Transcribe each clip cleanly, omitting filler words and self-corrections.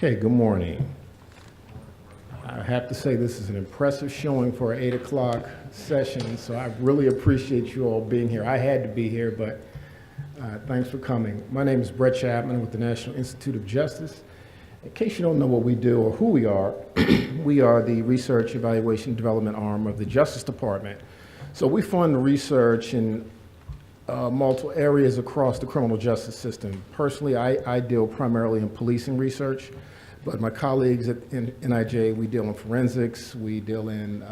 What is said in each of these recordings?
Okay, good morning. I have to say this is an impressive showing for an 8 o'clock session, so I really appreciate you all being here. I had to be here, but thanks for coming. My name is Brett Chapman with the National Institute of Justice. In case you don't know what we do or who we are, we are the research, evaluation, development arm of the Justice Department. So we fund research in multiple areas across the criminal justice system. Personally, I deal primarily in policing research, but my colleagues at NIJ, we deal in forensics, we deal in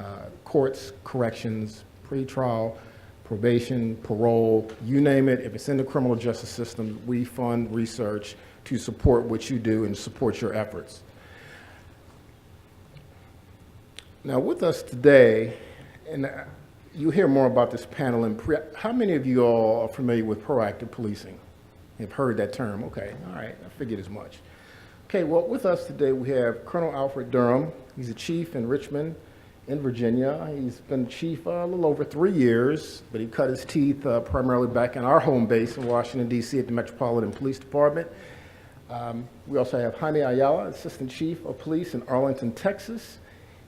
courts, corrections, pretrial, probation, parole, you name it. If it's in the criminal justice system, we fund research to support what you do and support your efforts. Now with us today, and you'll hear more about this panel. And how many of you all are familiar with proactive policing? You've heard that term. Okay, all right, I figured as much. Okay, well, with us today we have Colonel Alfred Durham. He's a chief in Richmond, in Virginia. He's been chief a little over 3 years, but he cut his teeth primarily back in our home base in Washington, D.C. at the Metropolitan Police Department. We also have Jaime Ayala, assistant chief of police in Arlington, Texas.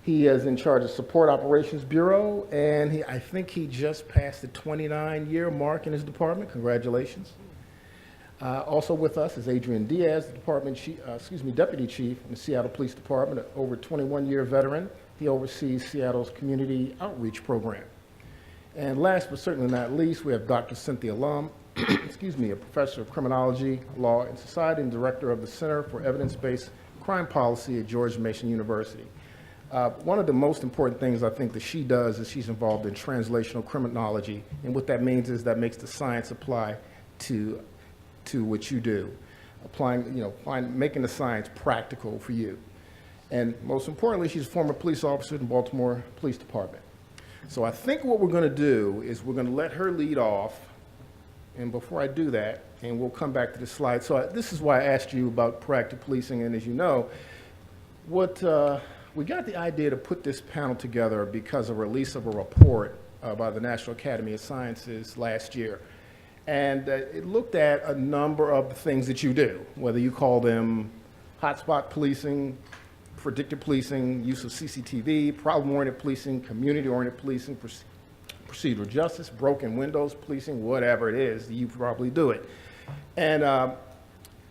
He is in charge of Support Operations Bureau, and I think he just passed the 29-year mark in his department. Congratulations. Also with us is Adrian Diaz, the deputy chief in the Seattle Police Department, an over 21-year veteran. He oversees Seattle's community outreach program. And last but certainly not least, we have Dr. Cynthia Lum, a professor of criminology, law, and society, and director of the Center for Evidence-Based Crime Policy at George Mason University. One of the most important things I think that she does is she's involved in translational criminology, and what that means is that makes the science apply to what you do, making the science practical for you. And most importantly, she's a former police officer in the Baltimore Police Department. So I think what we're going to do is we're going to let her lead off, and before I do that, and we'll come back to the slide. So this is why I asked you about proactive policing, and as you know, we got the idea to put this panel together because of a release of a report by the National Academy of Sciences last year. And it looked at a number of the things that you do, whether you call them hotspot policing, predictive policing, use of CCTV, problem-oriented policing, community-oriented policing, procedural justice, broken windows policing, whatever it is, you probably do it. And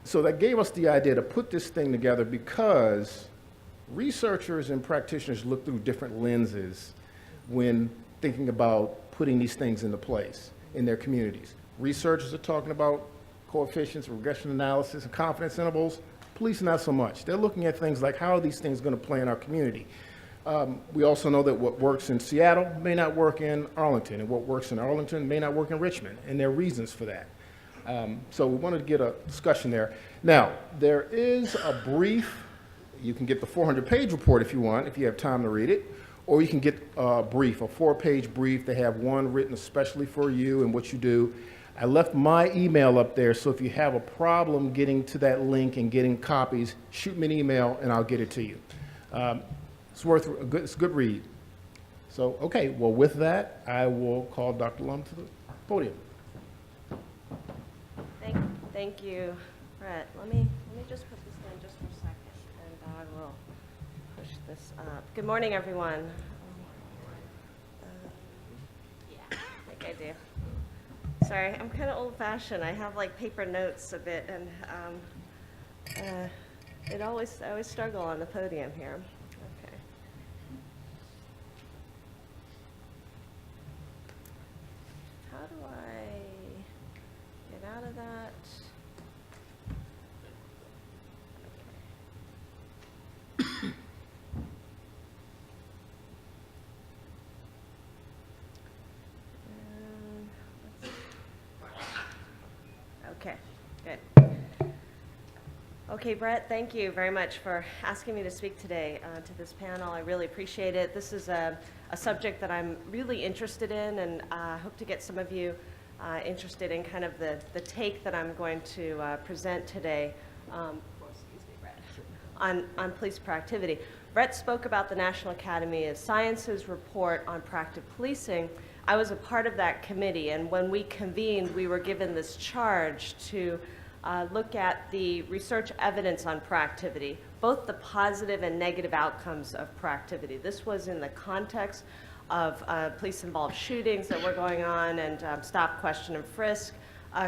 so that gave us the idea to put this thing together because researchers and practitioners look through different lenses when thinking about putting these things into place in their communities. Researchers are talking about coefficients, regression analysis, and confidence intervals. Police, not so much. They're looking at things like how are these things going to play in our community. We also know that what works in Seattle may not work in Arlington, and what works in Arlington may not work in Richmond, and there are reasons for that. So we wanted to get a discussion there. Now, there is a brief. You can get the 400-page report if you want, if you have time to read it, or you can get a brief, a 4-page brief. They have one written especially for you and what you do. I left my email up there, so if you have a problem getting to that link and getting copies, shoot me an email and I'll get it to you. It's a good read. So, okay, well with that, I will call Dr. Lum to the podium. Thank you, Brett. Let me just put this in just for a second. I will push this up. Good morning, everyone. I think I do. Sorry, I'm kind of old-fashioned. I have like paper notes a bit, and I always struggle on the podium here. Okay. How do I get out of that? Okay, good. Okay, Brett, thank you very much for asking me to speak today to this panel. I really appreciate it. This is a subject that I'm really interested in, and I hope to get some of you interested in kind of the take that I'm going to present today on police proactivity. Brett spoke about the National Academy of Sciences report on proactive policing. I was a part of that committee, and when we convened, we were given this charge to look at the research evidence on proactivity, both the positive and negative outcomes of proactivity. This was in the context of police-involved shootings that were going on and stop, question, and frisk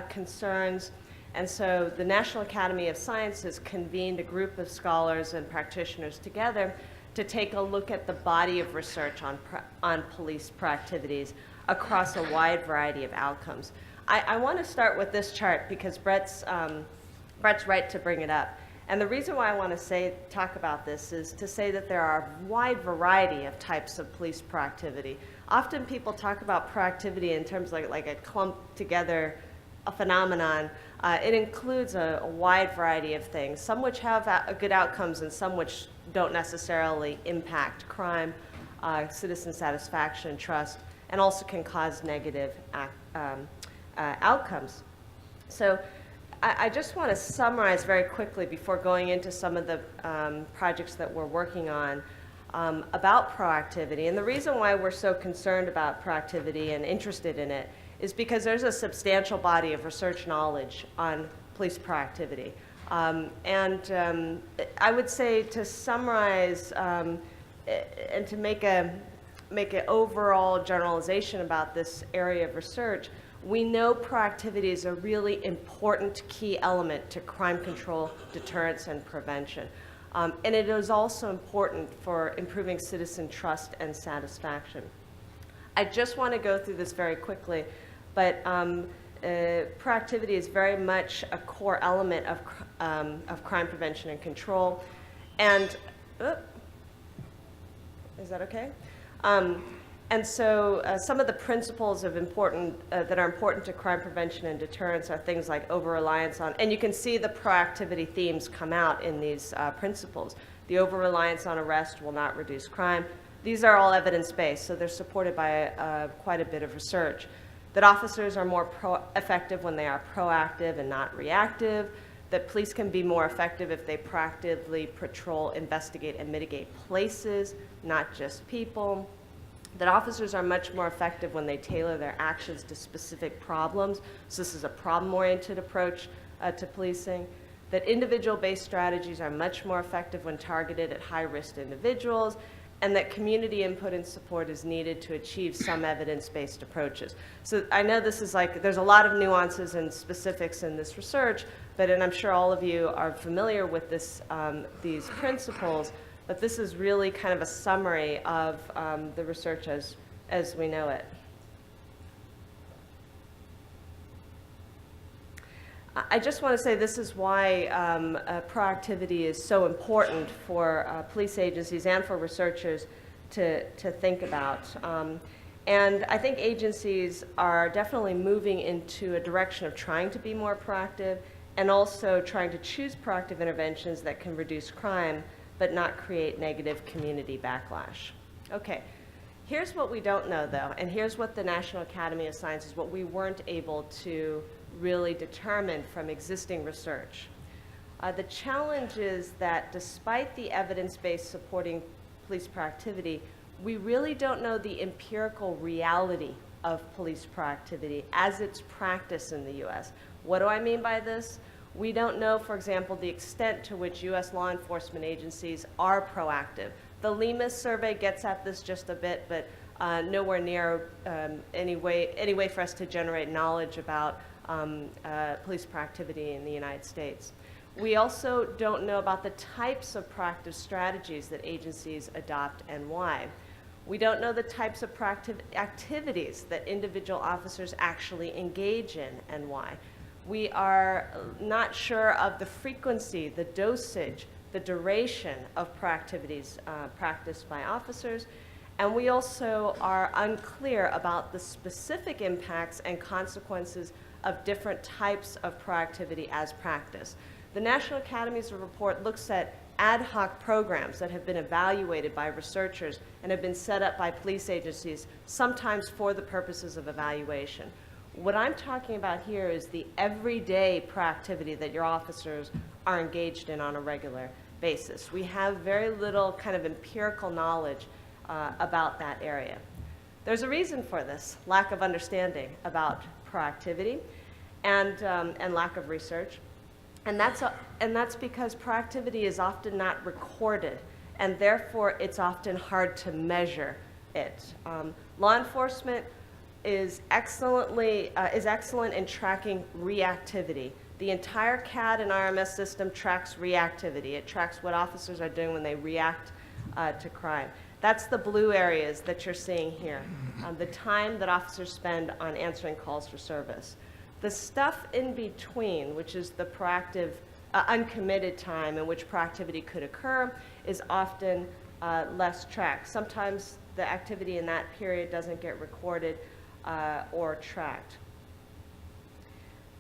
concerns. And so the National Academy of Sciences convened a group of scholars and practitioners together to take a look at the body of research on police proactivities across a wide variety of outcomes. I want to start with this chart because Brett's right to bring it up. And the reason why I want to talk about this is to say that there are a wide variety of types of police proactivity. Often people talk about proactivity in terms like a clumped together a phenomenon. It includes a wide variety of things, some which have good outcomes and some which don't necessarily impact crime, citizen satisfaction, trust, and also can cause negative outcomes. So I just want to summarize very quickly before going into some of the projects that we're working on about proactivity. And the reason why we're so concerned about proactivity and interested in it is because there's a substantial body of research knowledge on police proactivity. I would say to summarize and to make an overall generalization about this area of research, we know proactivity is a really important key element to crime control, deterrence, and prevention. And it is also important for improving citizen trust and satisfaction. I just want to go through this very quickly, but proactivity is very much a core element of crime prevention and control. And, is that okay? And so some of the principles of that are important to crime prevention and deterrence are things like over-reliance on, and you can see the proactivity themes come out in these principles. The over-reliance on arrest will not reduce crime. These are all evidence-based, so they're supported by quite a bit of research. That officers are more effective when they are proactive and not reactive. That police can be more effective if they proactively patrol, investigate, and mitigate places, not just people. That officers are much more effective when they tailor their actions to specific problems. So this is a problem-oriented approach to policing. That individual-based strategies are much more effective when targeted at high-risk individuals, and that community input and support is needed to achieve some evidence-based approaches. So I know this is there's a lot of nuances and specifics in this research, and I'm sure all of you are familiar with these principles, but this is really kind of a summary of the research as we know it. I just want to say this is why proactivity is so important for police agencies and for researchers to think about. And I think agencies are definitely moving into a direction of trying to be more proactive and also trying to choose proactive interventions that can reduce crime but not create negative community backlash. Okay, here's what we don't know though, and here's what the National Academy of Sciences, what we weren't able to really determine from existing research. The challenge is that despite the evidence-based supporting police proactivity, we really don't know the empirical reality of police proactivity as it's practiced in the US. What do I mean by this? We don't know, for example, the extent to which US law enforcement agencies are proactive. The LEMIS survey gets at this just a bit, but nowhere near any way for us to generate knowledge about police proactivity in the United States. We also don't know about the types of proactive strategies that agencies adopt and why. We don't know the types of proactive activities that individual officers actually engage in and why. We are not sure of the frequency, the dosage, the duration of proactivities practiced by officers, and we also are unclear about the specific impacts and consequences of different types of proactivity as practiced. The National Academy's report looks at ad hoc programs that have been evaluated by researchers and have been set up by police agencies, sometimes for the purposes of evaluation. What I'm talking about here is the everyday proactivity that your officers are engaged in on a regular basis. We have very little kind of empirical knowledge about that area. There's a reason for this lack of understanding about proactivity and lack of research. And that's because proactivity is often not recorded, and therefore it's often hard to measure it. Law enforcement is excellent in tracking reactivity. The entire CAD and RMS system tracks reactivity. It tracks what officers are doing when they react to crime. That's the blue areas that you're seeing here, the time that officers spend on answering calls for service. The stuff in between, which is the proactive, uncommitted time in which proactivity could occur, is often less tracked. Sometimes the activity in that period doesn't get recorded or tracked.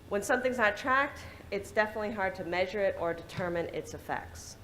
When something's not tracked, it's definitely hard to measure it or determine its effects.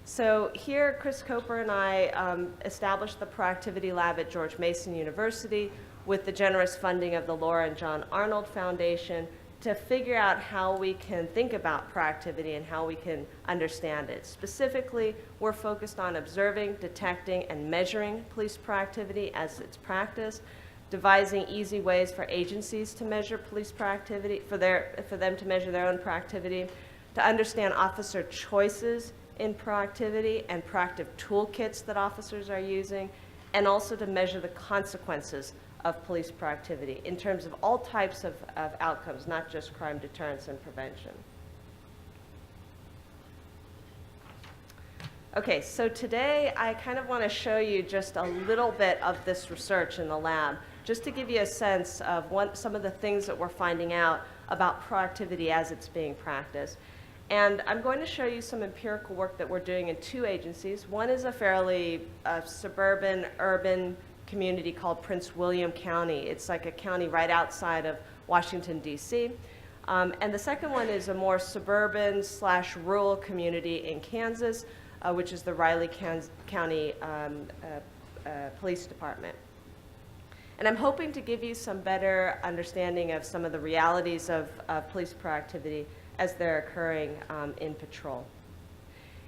So here, Chris Coper and I established the Proactivity Lab at George Mason University with the generous funding of the Laura and John Arnold Foundation to figure out how we can think about proactivity and how we can understand it. Specifically, we're focused on observing, detecting, and measuring police proactivity as it's practiced, devising easy ways for agencies to measure police proactivity, for them to measure their own proactivity, to understand officer choices in proactivity and proactive toolkits that officers are using, and also to measure the consequences of police proactivity in terms of all types of outcomes, not just crime deterrence and prevention. Okay, so today I kind of want to show you just a little bit of this research in the lab, just to give you a sense of some of the things that we're finding out about proactivity as it's being practiced. And I'm going to show you some empirical work that we're doing in two agencies. One is a fairly suburban, urban community called Prince William County. It's like a county right outside of Washington, D.C. And the second one is a more suburban/rural community in Kansas, which is the Riley County Police Department. And I'm hoping to give you some better understanding of some of the realities of police proactivity as they're occurring in patrol.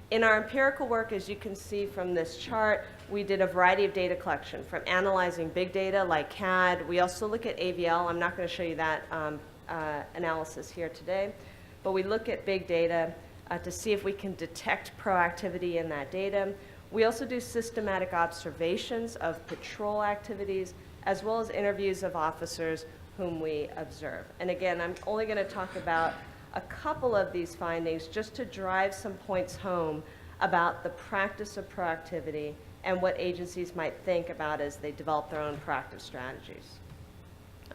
In our empirical work, as you can see from this chart, we did a variety of data collection, from analyzing big data like CAD. We also look at AVL. I'm not going to show you that analysis here today, but we look at big data to see if we can detect proactivity in that data. We also do systematic observations of patrol activities, as well as interviews of officers whom we observe. And again, I'm only going to talk about a couple of these findings just to drive some points home about the practice of proactivity and what agencies might think about as they develop their own proactive strategies.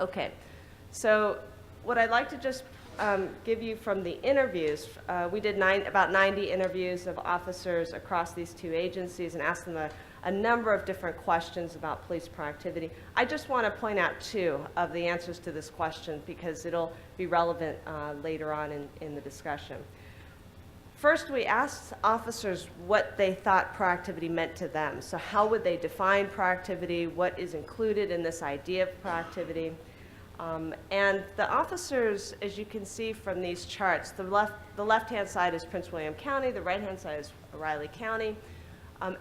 Okay, so what I'd like to just give you from the interviews, we did about 90 interviews of officers across these two agencies and asked them a number of different questions about police proactivity. I just want to point out two of the answers to this question because it'll be relevant later on in the discussion. First, we asked officers what they thought proactivity meant to them. So how would they define proactivity? What is included in this idea of proactivity? And the officers, as you can see from these charts, the left-hand side is Prince William County, the right-hand side is Riley County.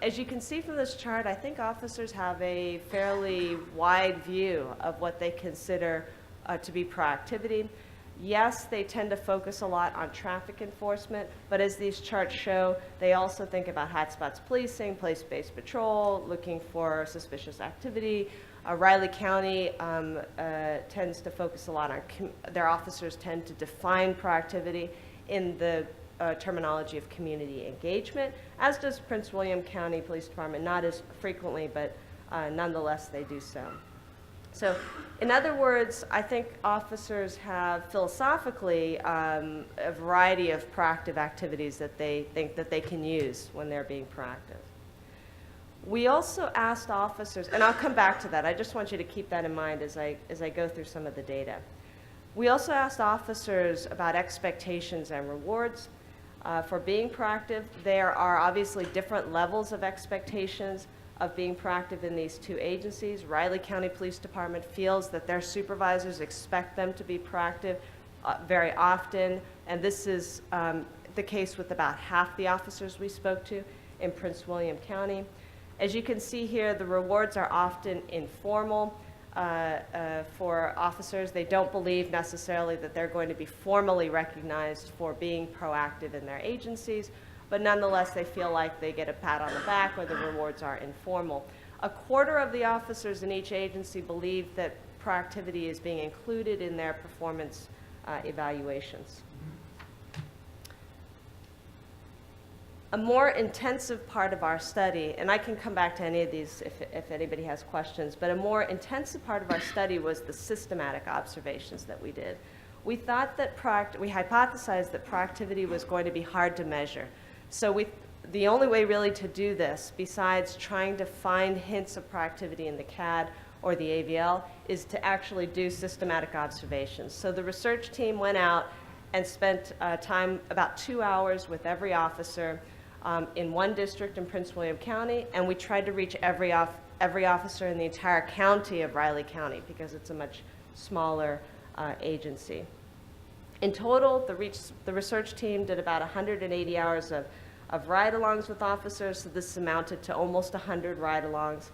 As you can see from this chart, I think officers have a fairly wide view of what they consider to be proactivity. Yes, they tend to focus a lot on traffic enforcement, but as these charts show, they also think about hotspots policing, place-based patrol, looking for suspicious activity. Riley County tends to focus a lot on, their officers tend to define proactivity in the terminology of community engagement, as does Prince William County Police Department, not as frequently, but nonetheless they do so. So in other words, I think officers have philosophically a variety of proactive activities that they think that they can use when they're being proactive. We also asked officers, and I'll come back to that, I just want you to keep that in mind as I go through some of the data. We also asked officers about expectations and rewards. For being proactive, there are obviously different levels of expectations of being proactive in these two agencies. Riley County Police Department feels that their supervisors expect them to be proactive very often, and this is the case with about half the officers we spoke to in Prince William County. As you can see here, the rewards are often informal. for officers. They don't believe necessarily that they're going to be formally recognized for being proactive in their agencies, but nonetheless they feel like they get a pat on the back or the rewards are informal. A quarter of the officers in each agency believe that proactivity is being included in their performance evaluations. A more intensive part of our study, and I can come back to any of these if anybody has questions, but a more intensive part of our study was the systematic observations that we did. We thought that we hypothesized that proactivity was going to be hard to measure. So the only way really to do this, besides trying to find hints of proactivity in the CAD or the AVL, is to actually do systematic observations. So the research team went out and spent time, about 2 hours, with every officer in one district in Prince William County, and we tried to reach every officer in the entire county of Riley County because it's a much smaller agency. In total, the research team did about 180 hours of ride-alongs with officers, so this amounted to almost 100 ride-alongs,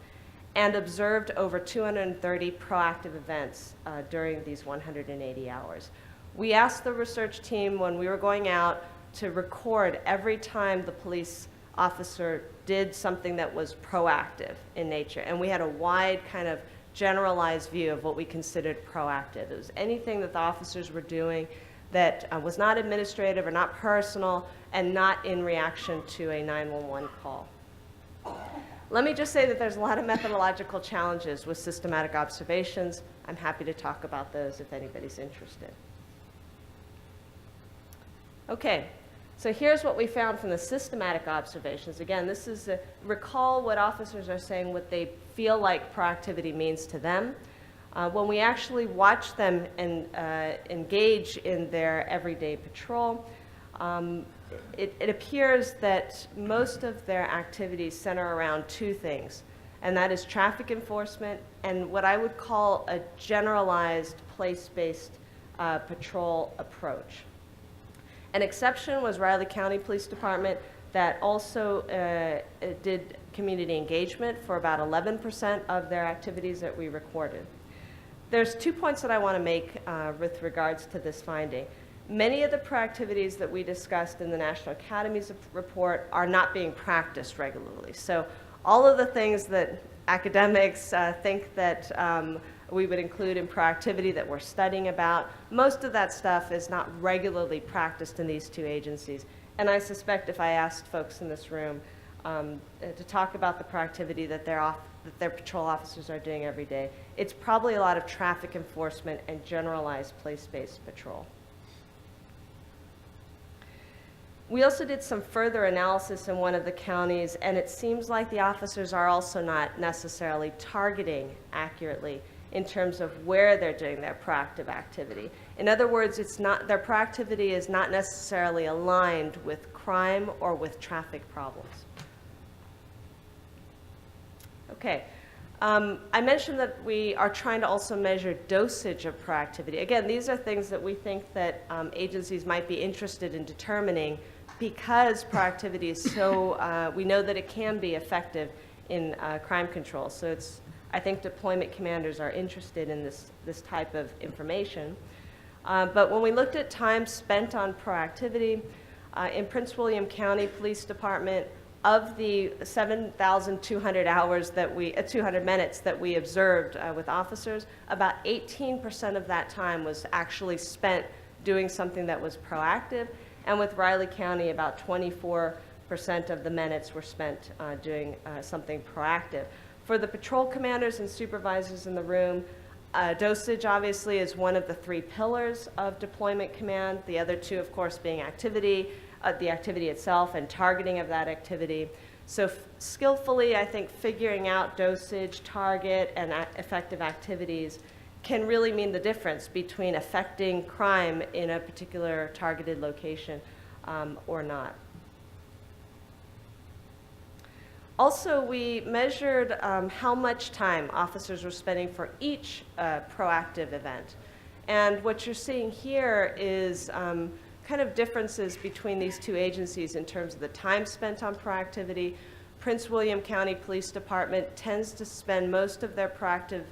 and observed over 230 proactive events during these 180 hours. We asked the research team when we were going out to record every time the police officer did something that was proactive in nature, and we had a wide kind of generalized view of what we considered proactive. It was anything that the officers were doing that was not administrative or not personal and not in reaction to a 911 call. Let me just say that there's a lot of methodological challenges with systematic observations. I'm happy to talk about those if anybody's interested. Okay, so here's what we found from the systematic observations. Again, this is recall what officers are saying, what they feel like proactivity means to them. When we actually watch them and engage in their everyday patrol, it appears that most of their activities center around two things, and that is traffic enforcement and what I would call a generalized place-based patrol approach. An exception was Riley County Police Department that also did community engagement for about 11% of their activities that we recorded. There's 2 points that I want to make with regards to this finding. Many of the proactivities that we discussed in the National Academy's report are not being practiced regularly. So all of the things that academics think that we would include in proactivity that we're studying about, most of that stuff is not regularly practiced in these two agencies. And I suspect if I asked folks in this room to talk about the proactivity that their patrol officers are doing every day, it's probably a lot of traffic enforcement and generalized place-based patrol. We also did some further analysis in one of the counties, and it seems like the officers are also not necessarily targeting accurately in terms of where they're doing their proactive activity. In other words, their proactivity is not necessarily aligned with crime or with traffic problems. Okay. I mentioned that we are trying to also measure dosage of proactivity. Again, these are things that we think that agencies might be interested in determining because proactivity is so, we know that it can be effective in crime control. So I think deployment commanders are interested in this type of information. But when we looked at time spent on proactivity, in Prince William County Police Department, of the 7,200 hours 200 minutes that we observed with officers, about 18% of that time was actually spent doing something that was proactive. And with Riley County, about 24% of the minutes were spent doing something proactive. For the patrol commanders and supervisors in the room, dosage obviously is one of the 3 pillars of deployment command, the other 2, of course, being activity, the activity itself and targeting of that activity. So skillfully, I think, figuring out dosage, target, and effective activities can really mean the difference between affecting crime in a particular targeted location or not. Also, we measured how much time officers were spending for each proactive event. And what you're seeing here is kind of differences between these two agencies in terms of the time spent on proactivity. Prince William County Police Department tends to spend most of their proactive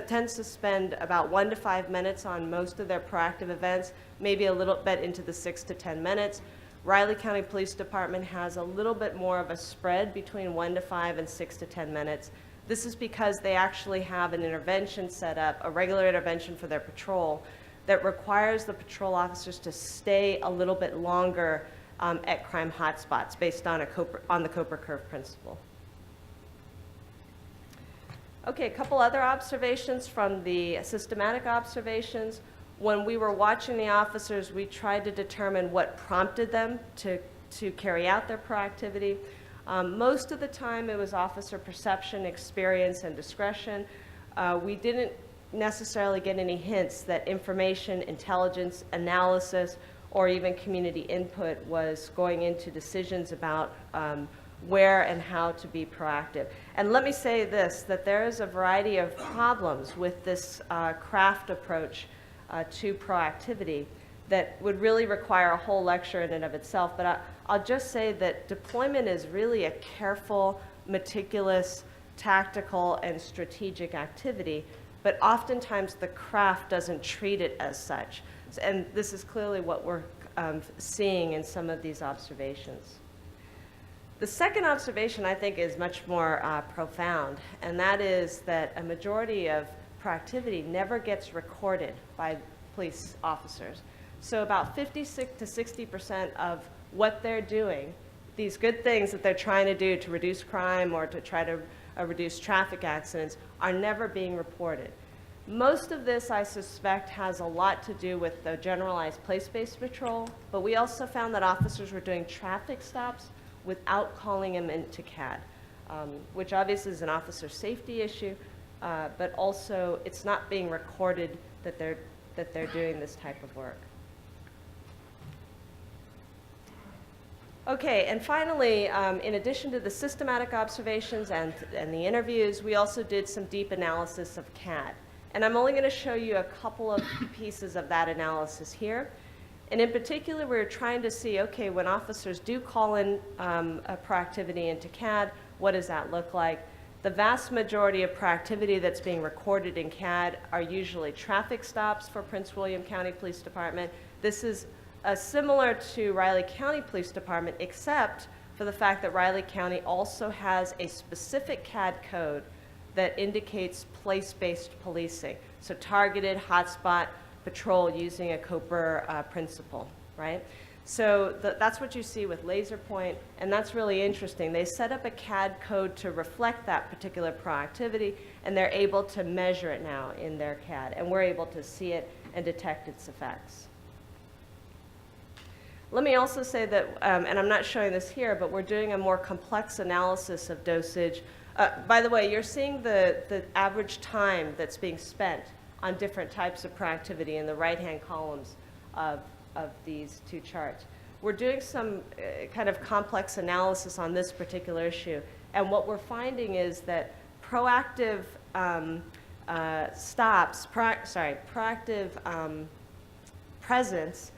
tends to spend about 1 to 5 minutes on most of their proactive events, maybe a little bit into the 6 to 10 minutes. Riley County Police Department has a little bit more of a spread between 1 to 5 and 6 to 10 minutes. This is because they actually have an intervention set up, a regular intervention for their patrol, that requires the patrol officers to stay a little bit longer at crime hotspots based on the Cooper curve principle. Okay, a couple other observations from the systematic observations. When we were watching the officers, we tried to determine what prompted them to carry out their proactivity. Most of the time it was officer perception, experience, and discretion. We didn't necessarily get any hints that information, intelligence, analysis, or even community input was going into decisions about where and how to be proactive. And let me say this, that there is a variety of problems with this craft approach to proactivity that would really require a whole lecture in and of itself. But I'll just say that deployment is really a careful, meticulous, tactical, and strategic activity, but oftentimes the craft doesn't treat it as such. And this is clearly what we're seeing in some of these observations. The second observation, I think, is much more profound, and that is that a majority of proactivity never gets recorded by police officers. So about 56 to 60% of what they're doing, these good things that they're trying to do to reduce crime or to try to reduce traffic accidents, are never being reported. Most of this, I suspect, has a lot to do with the generalized place-based patrol, but we also found that officers were doing traffic stops without calling them into CAD, which obviously is an officer safety issue, but also it's not being recorded that they're doing this type of work. Okay, and finally, in addition to the systematic observations and the interviews, we also did some deep analysis of CAD. And I'm only going to show you a couple of pieces of that analysis here. And in particular, we're trying to see, okay, when officers do call in a proactivity into CAD, what does that look like? The vast majority of proactivity that's being recorded in CAD are usually traffic stops for Prince William County Police Department. This is similar to Riley County Police Department, except for the fact that Riley County also has a specific CAD code that indicates place-based policing. So targeted hotspot patrol using a Cooper principle, right? So that's what you see with laser point, and that's really interesting. They set up a CAD code to reflect that particular proactivity, and they're able to measure it now in their CAD, and we're able to see it and detect its effects. Let me also say that, and I'm not showing this here, but we're doing a more complex analysis of dosage. By the way, you're seeing the average time that's being spent on different types of proactivity in the right-hand columns of these two charts. We're doing some kind of complex analysis on this particular issue, and what we're finding is that proactive proactive presence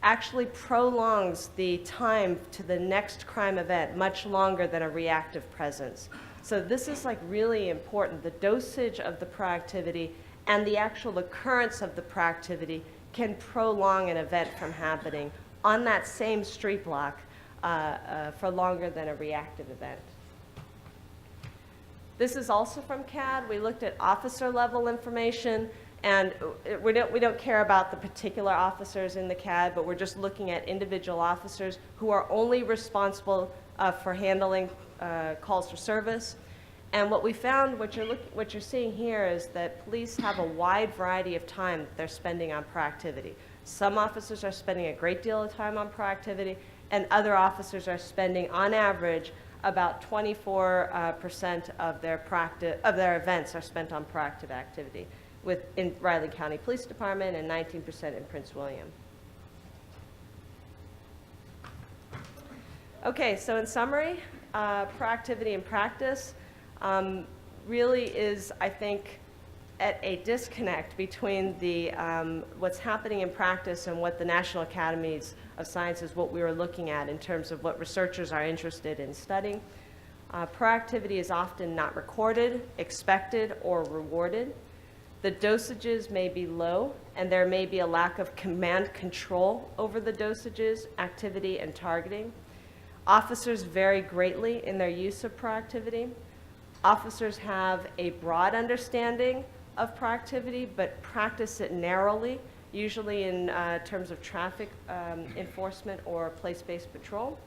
actually prolongs the time to the next crime event much longer than a reactive presence. So this is like really important. The dosage of the proactivity and the actual occurrence of the proactivity can prolong an event from happening on that same street block for longer than a reactive event. This is also from CAD. We looked at officer level information, and we don't care about the particular officers in the CAD, but we're just looking at individual officers who are only responsible for handling calls for service. And what we found, what you're seeing here, is that police have a wide variety of time that they're spending on proactivity. Some officers are spending a great deal of time on proactivity, and other officers are spending, on average, about 24% of their events are spent on proactive activity in Riley County Police Department and 19% in Prince William. Okay, so in summary, proactivity in practice really is, I think, at a disconnect between the what's happening in practice and what the National Academies of Sciences, what we were looking at in terms of what researchers are interested in studying. Proactivity is often not recorded, expected, or rewarded. the dosages may be low, and there may be a lack of command control over the dosages, activity, and targeting. Officers vary greatly in their use of proactivity. Officers have a broad understanding of proactivity, but practice it narrowly, usually in terms of traffic enforcement or place-based patrol.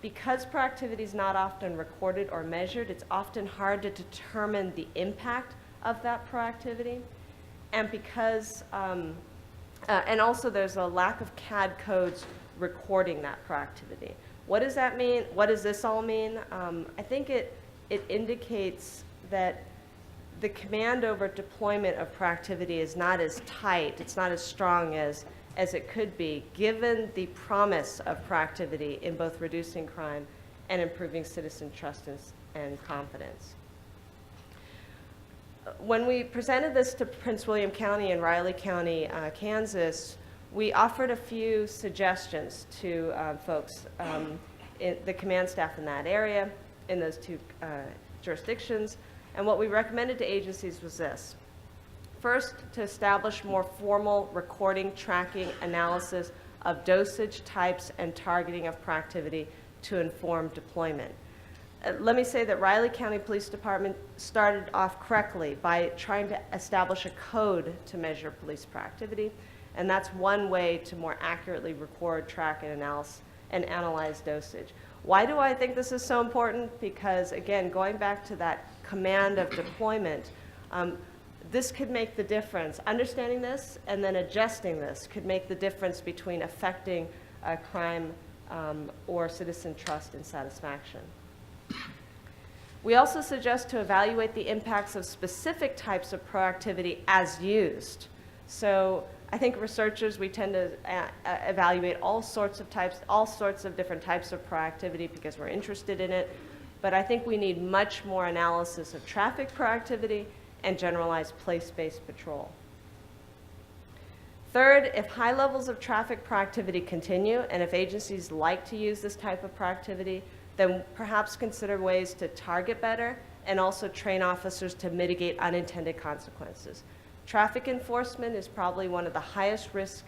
Because proactivity is not often recorded or measured, it's often hard to determine the impact of that proactivity. And because, and also there's a lack of CAD codes recording that proactivity. What does that mean? What does this all mean? I think it indicates that the command over deployment of proactivity is not as tight, it's not as strong as it could be, given the promise of proactivity in both reducing crime and improving citizen trust and confidence. When we presented this to Prince William County and Riley County, Kansas, we offered a few suggestions to folks, the command staff in that area, in those two jurisdictions. And what we recommended to agencies was this. First, to establish more formal recording, tracking, analysis of dosage types and targeting of proactivity to inform deployment. Let me say that Riley County Police Department started off correctly by trying to establish a code to measure police proactivity, and that's one way to more accurately record, track, and analyze dosage. Why do I think this is so important? Because, again, going back to that command of deployment, this could make the difference. Understanding this and then adjusting this could make the difference between affecting crime or citizen trust and satisfaction. We also suggest to evaluate the impacts of specific types of proactivity as used. So I think researchers, we tend to evaluate all sorts of different types of proactivity because we're interested in it. But I think we need much more analysis of traffic proactivity and generalized place-based patrol. Third, if high levels of traffic proactivity continue, and if agencies like to use this type of proactivity, then perhaps consider ways to target better and also train officers to mitigate unintended consequences. Traffic enforcement is probably one of the highest risk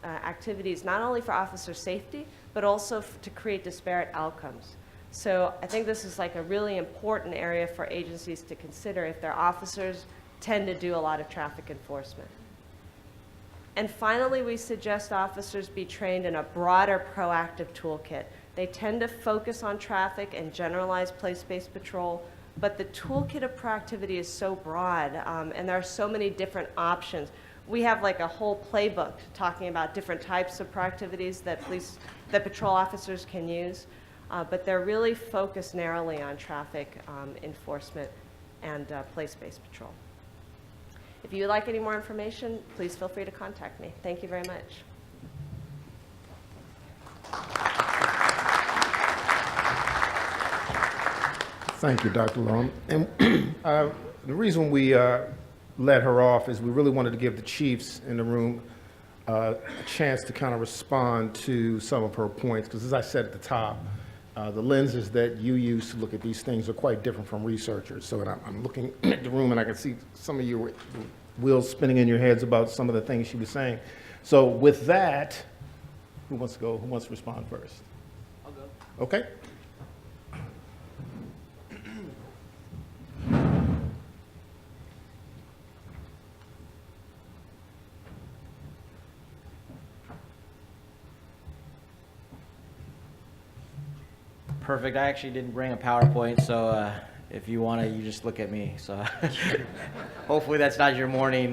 activities, not only for officer safety, but also to create disparate outcomes. So I think this is like a really important area for agencies to consider if their officers tend to do a lot of traffic enforcement. And finally, we suggest officers be trained in a broader proactive toolkit. They tend to focus on traffic and generalized place-based patrol, but the toolkit of proactivity is so broad, and there are so many different options. We have like a whole playbook talking about different types of proactivities that patrol officers can use, but they're really focused narrowly on traffic enforcement and place-based patrol. If you would like any more information, please feel free to contact me. Thank you very much. Thank you, Dr. Long. And the reason we let her off is we really wanted to give the chiefs in the room a chance to kind of respond to some of her points, because as I said at the top, the lenses that you use to look at these things are quite different from researchers. So I'm looking at the room and I can see some of your wheels spinning in your heads about some of the things she was saying. So with that, who wants to go? Who wants to respond first? I'll go. Okay. Perfect. I actually didn't bring a PowerPoint, so if you want to, you just look at me. So hopefully that's not your morning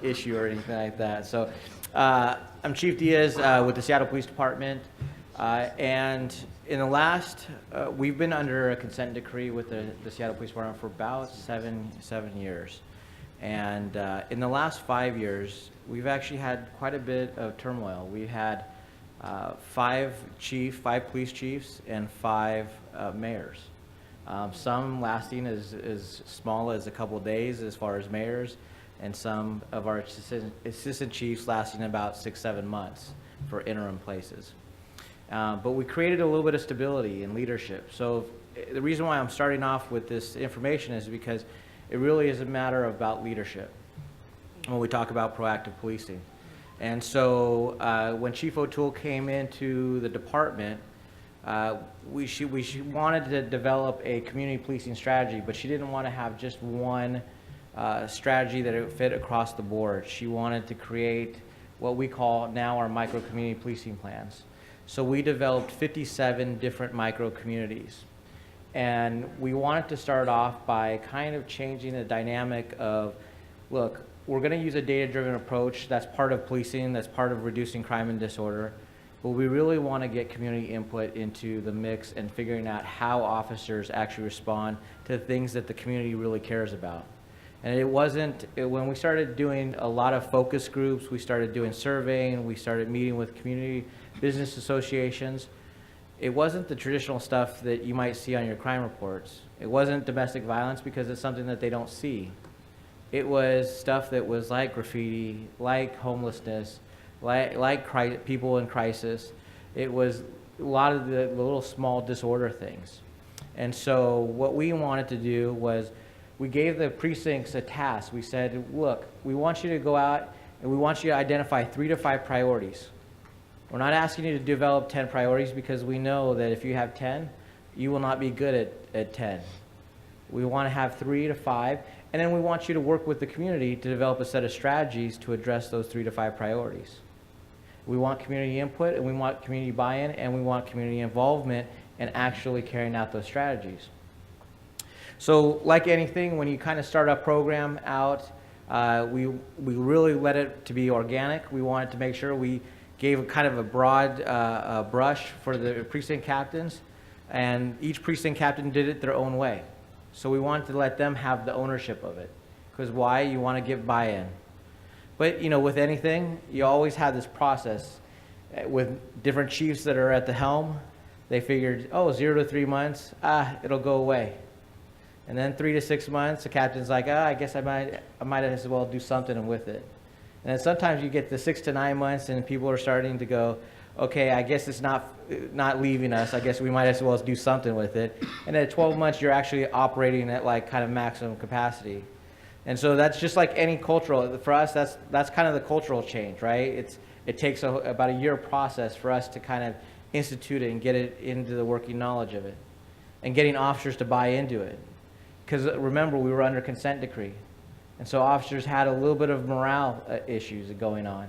issue or anything like that. So I'm Chief Diaz with the Seattle Police Department, and in the last, we've been under a consent decree with the Seattle Police Department for about seven years. And in the last 5 years, we've actually had quite a bit of turmoil. We had 5 police chiefs and 5 mayors. Some lasting as small as a couple of days as far as mayors, and some of our assistant chiefs lasting about 6-7 months for interim places. But we created a little bit of stability in leadership. So the reason why I'm starting off with this information is because It really is a matter about leadership when we talk about proactive policing. And so when Chief O'Toole came into the department, she wanted to develop a community policing strategy, but she didn't want to have just one strategy that it fit across the board. She wanted to create what we call now our micro community policing plans. So we developed 57 different micro communities. And we wanted to start off by kind of changing the dynamic of, look, we're going to use a data-driven approach. That's part of policing. That's part of reducing crime and disorder. But we really want to get community input into the mix and figuring out how officers actually respond to the things that the community really cares about. And it wasn't, when we started doing a lot of focus groups, we started doing surveying, we started meeting with community business associations, it wasn't the traditional stuff that you might see on your crime reports. It wasn't domestic violence because it's something that they don't see. It was stuff that was like graffiti, like homelessness, like people in crisis. It was a lot of the little small disorder things. And so what we wanted to do was we gave the precincts a task. We said, look, we want you to go out and we want you to identify 3 to 5 priorities. We're not asking you to develop 10 priorities because we know that if you have 10, you will not be good at 10. We want to have 3 to 5, and then we want you to work with the community to develop a set of strategies to address those 3 to 5 priorities. We want community input, and we want community buy-in, and we want community involvement in actually carrying out those strategies. So like anything, when you kind of start a program out, we really let it to be organic. We wanted to make sure we gave a kind of a broad brush for the precinct captains, and each precinct captain did it their own way. So we wanted to let them have the ownership of it. Because why? You want to get buy-in. But you know, with anything, you always have this process. With different chiefs that are at the helm, they figured, oh, 0 to 3 months, it'll go away. And then 3 to 6 months, the captain's like, I guess I might as well do something with it. And then sometimes you get the 6 to 9 months and people are starting to go, okay, I guess it's not leaving us. I guess we might as well do something with it. And at 12 months, you're actually operating at like kind of maximum capacity. And so that's just like any cultural, for us, that's kind of the cultural change, right? It takes about a year process for us to kind of institute it and get it into the working knowledge of it and getting officers to buy into it. Because remember, we were under consent decree. And so officers had a little bit of morale issues going on.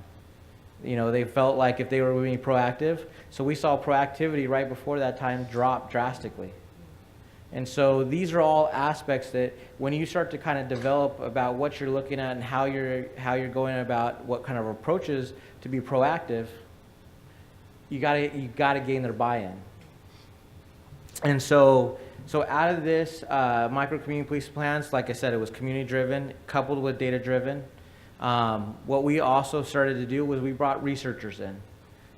You know, they felt like if they were being proactive, so we saw proactivity right before that time drop drastically. And so these are all aspects that when you start to kind of develop about what you're looking at and how you're going about what kind of approaches to be proactive, you gotta gain their buy-in. And so out of this micro community police plans, like I said, it was community driven coupled with data driven. What we also started to do was we brought researchers in.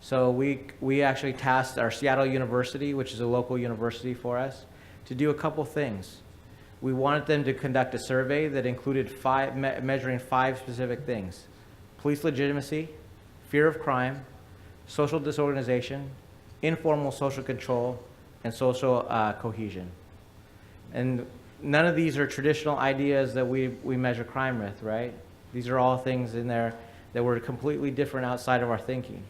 So we actually tasked our Seattle University, which is a local university for us, to do a couple things. We wanted them to conduct a survey that included measuring 5 specific things: police legitimacy, fear of crime, social disorganization, informal social control, and social cohesion. And none of these are traditional ideas that we measure crime with, right? These are all things in there that were completely different outside of our thinking.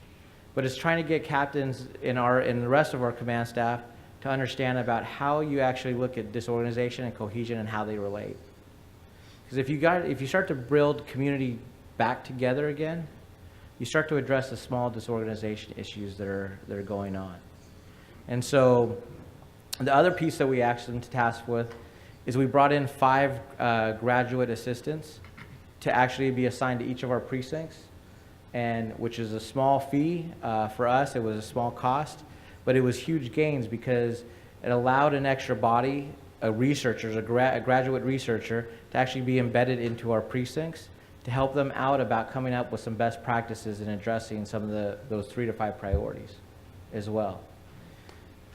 But it's trying to get captains in the rest of our command staff to understand about how you actually look at disorganization and cohesion and how they relate. Because if you start to build community back together again, you start to address the small disorganization issues that are going on. And so the other piece that we asked them to task with is we brought in 5 graduate assistants to actually be assigned to each of our precincts, and which is a small fee for us. It was a small cost, but it was huge gains because it allowed an extra body, a graduate researcher, to actually be embedded into our precincts to help them out about coming up with some best practices in addressing some of those 3 to 5 priorities as well.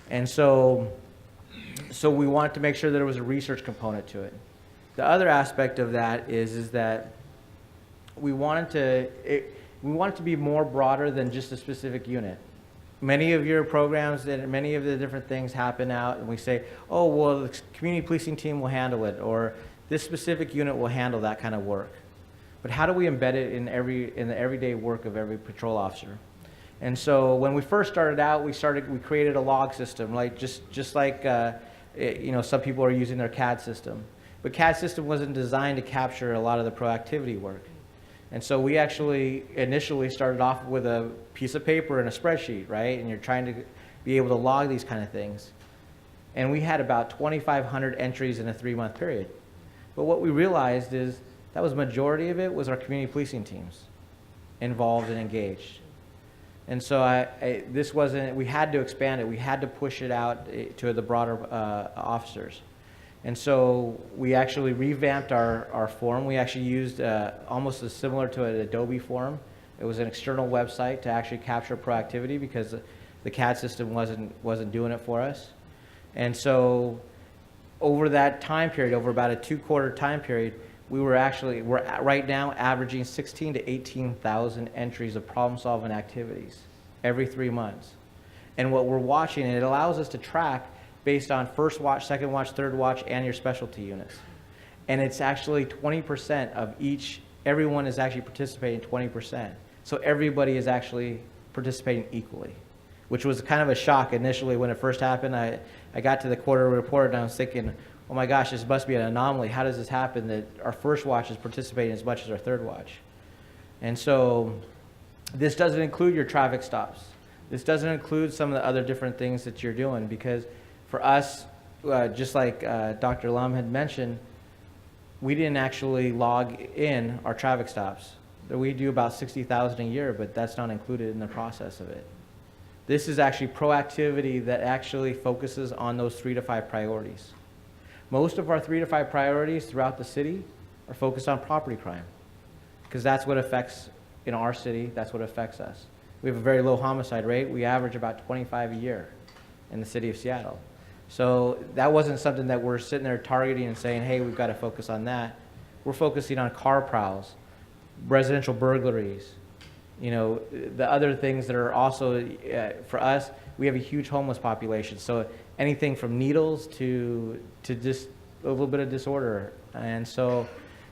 And so we wanted to make sure that there was a research component to it. The other aspect of that is that we wanted to be more broader than just a specific unit. Many of your programs and many of the different things happen out, and we say, oh, well, the community policing team will handle it, or This specific unit will handle that kind of work. But how do we embed it in the everyday work of every patrol officer? And so when we first started out, we created a log system, like just like some people are using their CAD system. But CAD system wasn't designed to capture a lot of the proactivity work. And so we actually initially started off with a piece of paper and a spreadsheet, right? And you're trying to be able to log these kind of things. And we had about 2,500 entries in a 3-month period. But what we realized is that was majority of it was our community policing teams involved and engaged. And so we had to expand it. We had to push it out to the broader officers. And so we actually revamped our form. We actually used almost as similar to an Adobe form. It was an external website to actually capture proactivity because the CAD system wasn't doing it for us. And so over that time period, over about a 2-quarter time period, we're right now averaging 16 to 18,000 entries of problem-solving activities every 3 months. And what we're watching, and it allows us to track based on first watch, second watch, third watch, and your specialty units. And it's actually 20% of each, everyone is actually participating 20%. So everybody is actually participating equally, which was kind of a shock initially when it first happened. I got to the quarterly report and I was thinking, oh my gosh, this must be an anomaly. How does this happen that our first watch is participating as much as our third watch? And so this doesn't include your traffic stops. This doesn't include some of the other different things that you're doing, because for us, just like Dr. Lum had mentioned, we didn't actually log in our traffic stops. We do about 60,000 a year, but that's not included in the process of it. This is actually proactivity that actually focuses on those 3 to 5 priorities. Most of our 3 to 5 priorities throughout the city are focused on property crime, because that's what affects, in our city, that's what affects us. We have a very low homicide rate. We average about 25 a year in the city of Seattle. So that wasn't something that we're sitting there targeting and saying, hey, we've got to focus on that. We're focusing on car prowls, residential burglaries, the other things that are also, for us, we have a huge homeless population. So anything from needles to just a little bit of disorder. And so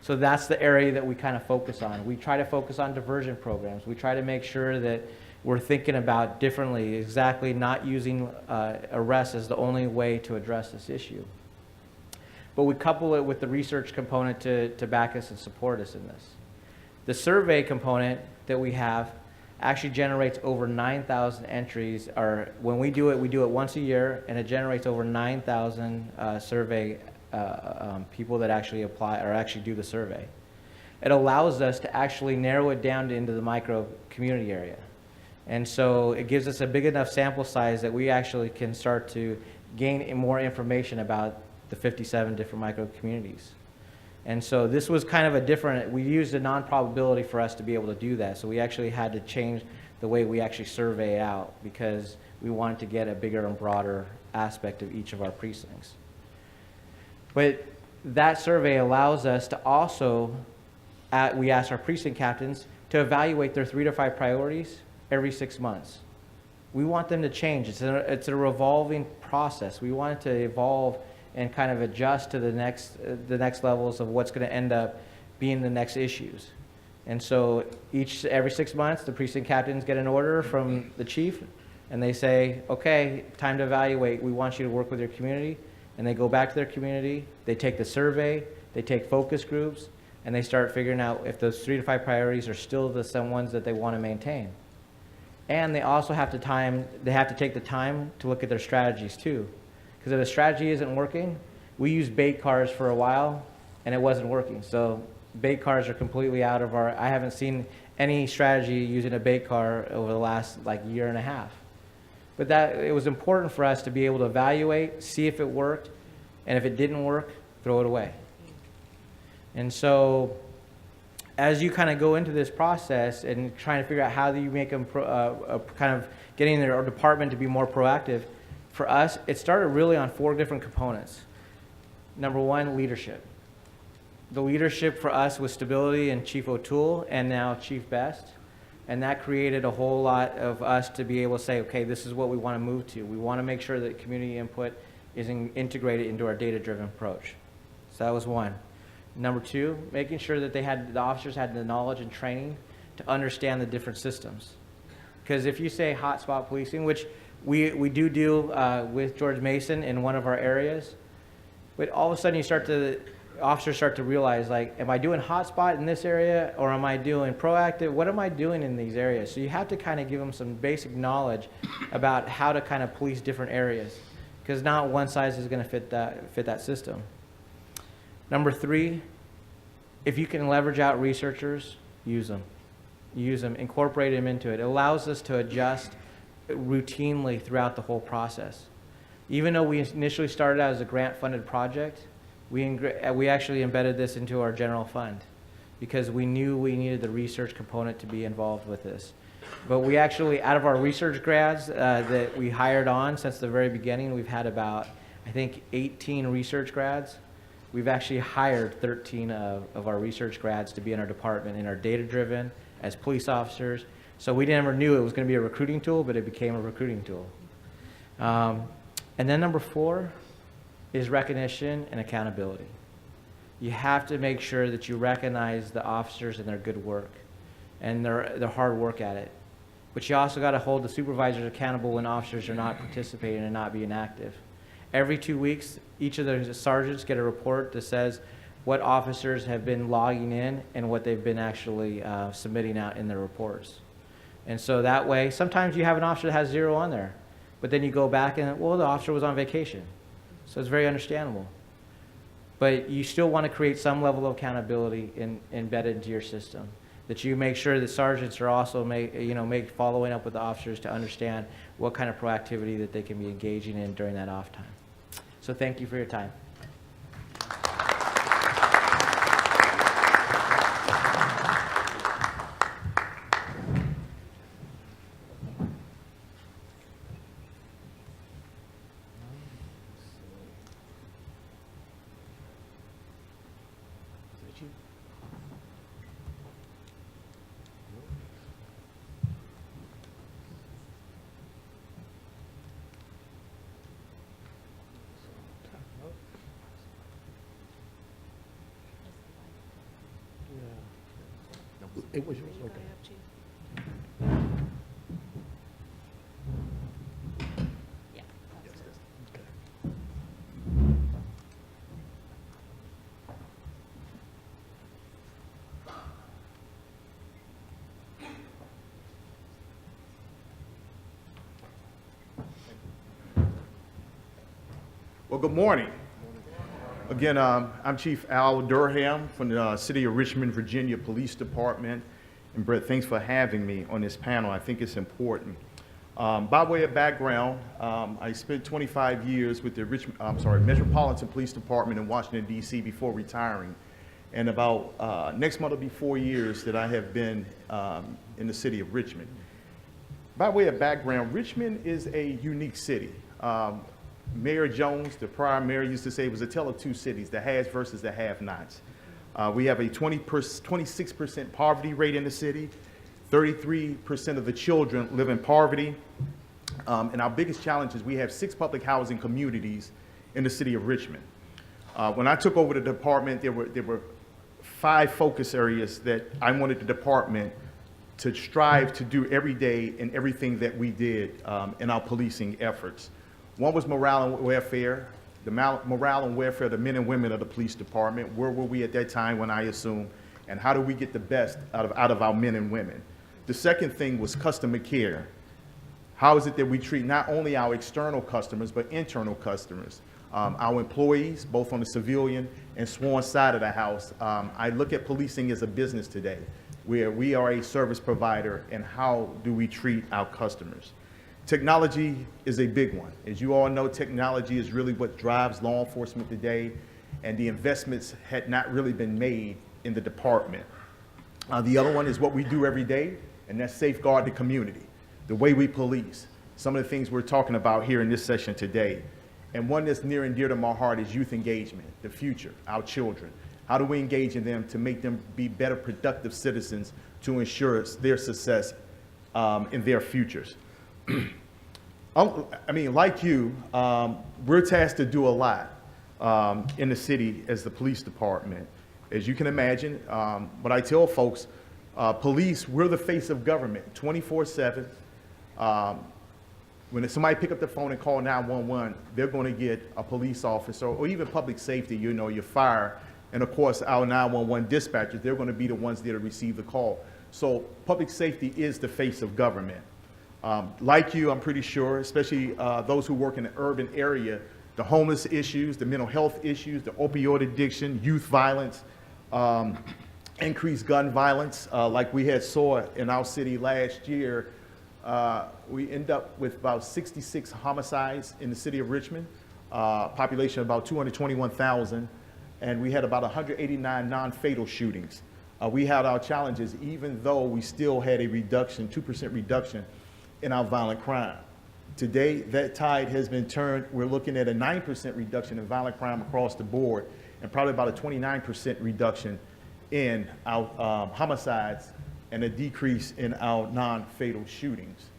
that's the area that we kind of focus on. We try to focus on diversion programs. We try to make sure that we're thinking about differently, exactly not using arrests as the only way to address this issue. But we couple it with the research component to back us and support us in this. The survey component that we have actually generates over 9,000 entries. When we do it once a year, and it generates over 9,000 survey people that actually apply or actually do the survey. It allows us to actually narrow it down into the micro community area. And so it gives us a big enough sample size that we actually can start to gain more information about the 57 different micro communities. And so this was kind of we used a non-probability for us to be able to do that. So we actually had to change the way we actually survey out, because we wanted to get a bigger and broader aspect of each of our precincts. But that survey allows us to also, we asked our precinct captains to evaluate their 3 to 5 priorities every 6 months. We want them to change. It's a revolving process. We want it to evolve and kind of adjust to the next levels of what's going to end up being the next issues. And so every 6 months, the precinct captains get an order from the chief, and they say, okay, time to evaluate. We want you to work with your community. And they go back to their community, they take the survey, they take focus groups, and they start figuring out if those 3 to 5 priorities are still the same ones that they want to maintain. And they also have to take the time to look at their strategies too. Because if a strategy isn't working, we used bait cars for a while, and it wasn't working. So bait cars are completely out of I haven't seen any strategy using a bait car over the last year and a half. But it was important for us to be able to evaluate, see if it worked, and if it didn't work, throw it away. And so as you kind of go into this process and trying to figure out how do you make them kind of getting their department to be more proactive, for us, it started really on 4 different components. Number 1, leadership. The leadership for us was Stability and Chief O'Toole, and now Chief Best. And that created a whole lot of us to be able to say, okay, this is what we want to move to. We want to make sure that community input is integrated into our data-driven approach. So that was 1. Number two, making sure that the officers had the knowledge and training to understand the different systems. Because if you say hotspot policing, which we do with George Mason in one of our areas, but all of a sudden officers start to realize, like, am I doing hotspot in this area, or am I doing proactive? What am I doing in these areas? So you have to kind of give them some basic knowledge about how to kind of police different areas, because not one size is going to fit that system. Number three, if you can leverage out researchers, use them. Use them, incorporate them into it. It allows us to adjust routinely throughout the whole process. Even though we initially started out as a grant-funded project, we actually embedded this into our general fund because we knew we needed the research component to be involved with this. But we actually, out of our research grads that we hired on since the very beginning, we've had about, I think, 18 research grads. We've actually hired 13 of our research grads to be in our department, in our data-driven, as police officers. So we never knew it was going to be a recruiting tool, but it became a recruiting tool. And then number four is recognition and accountability. You have to make sure that you recognize the officers and their good work and their hard work at it. But you also got to hold the supervisors accountable when officers are not participating and not being active. Every 2 weeks, each of the sergeants get a report that says what officers have been logging in and what they've been actually submitting out in their reports. And so that way, sometimes you have an officer that has 0 on there, but then you go back and, well, the officer was on vacation. So it's very understandable. But you still want to create some level of accountability embedded into your system, that you make sure that sergeants are also following up with the officers to understand what kind of proactivity that they can be engaging in during that off time. So thank you for your time. It was yours, okay. Yeah. Okay. Well, good morning. Again, I'm Chief Al Durham from the City of Richmond, Virginia Police Department. And Brett, thanks for having me on this panel. I think it's important. By way of background, I spent 25 years with the Metropolitan Police Department in Washington, D.C. before retiring. And about next month will be 4 years that I have been in the city of Richmond. By way of background, Richmond is a unique city. Mayor Jones, the prior mayor, used to say it was a tale of two cities, the haves versus the have-nots. We have a 26% poverty rate in the city. 33% of the children live in poverty. And our biggest challenge is we have 6 public housing communities in the city of Richmond. When I took over the department, there were 5 focus areas that I wanted the department to strive to do every day in everything that we did in our policing efforts. One was morale and welfare, the morale and welfare of the men and women of the police department. Where were we at that time when I assumed, and how do we get the best out of our men and women? The second thing was customer care. How is it that we treat not only our external customers, but internal customers? Our employees, both on the civilian and sworn side of the house. I look at policing as a business today, where we are a service provider, and how do we treat our customers? Technology is a big one. As you all know, technology is really what drives law enforcement today, and the investments had not really been made in the department. The other one is what we do every day, and that's safeguard the community, the way we police, some of the things we're talking about here in this session today. And one that's near and dear to my heart is youth engagement, the future, our children. How do we engage in them to make them be better, productive citizens to ensure their success in their futures? I mean, like you, we're tasked to do a lot in the city as the police department. As you can imagine, what I tell folks, police, we're the face of government 24/7. When somebody pick up the phone and call 911, they're going to get a police officer or even public safety, you know, your fire, and of course our 911 dispatchers, they're going to be the ones that receive the call. So public safety is the face of government. Like you, I'm pretty sure, especially those who work in the urban area, the homeless issues, the mental health issues, the opioid addiction, youth violence, increased gun violence, like we had saw in our city last year. We end up with about 66 homicides in the city of Richmond, population of about 221,000, and we had about 189 non-fatal shootings. We had our challenges, even though we still had a reduction, 2% reduction in our violent crime. Today, that tide has been turned. We're looking at a 9% reduction in violent crime across the board, and probably about a 29% reduction in our homicides and a decrease in our non-fatal shootings.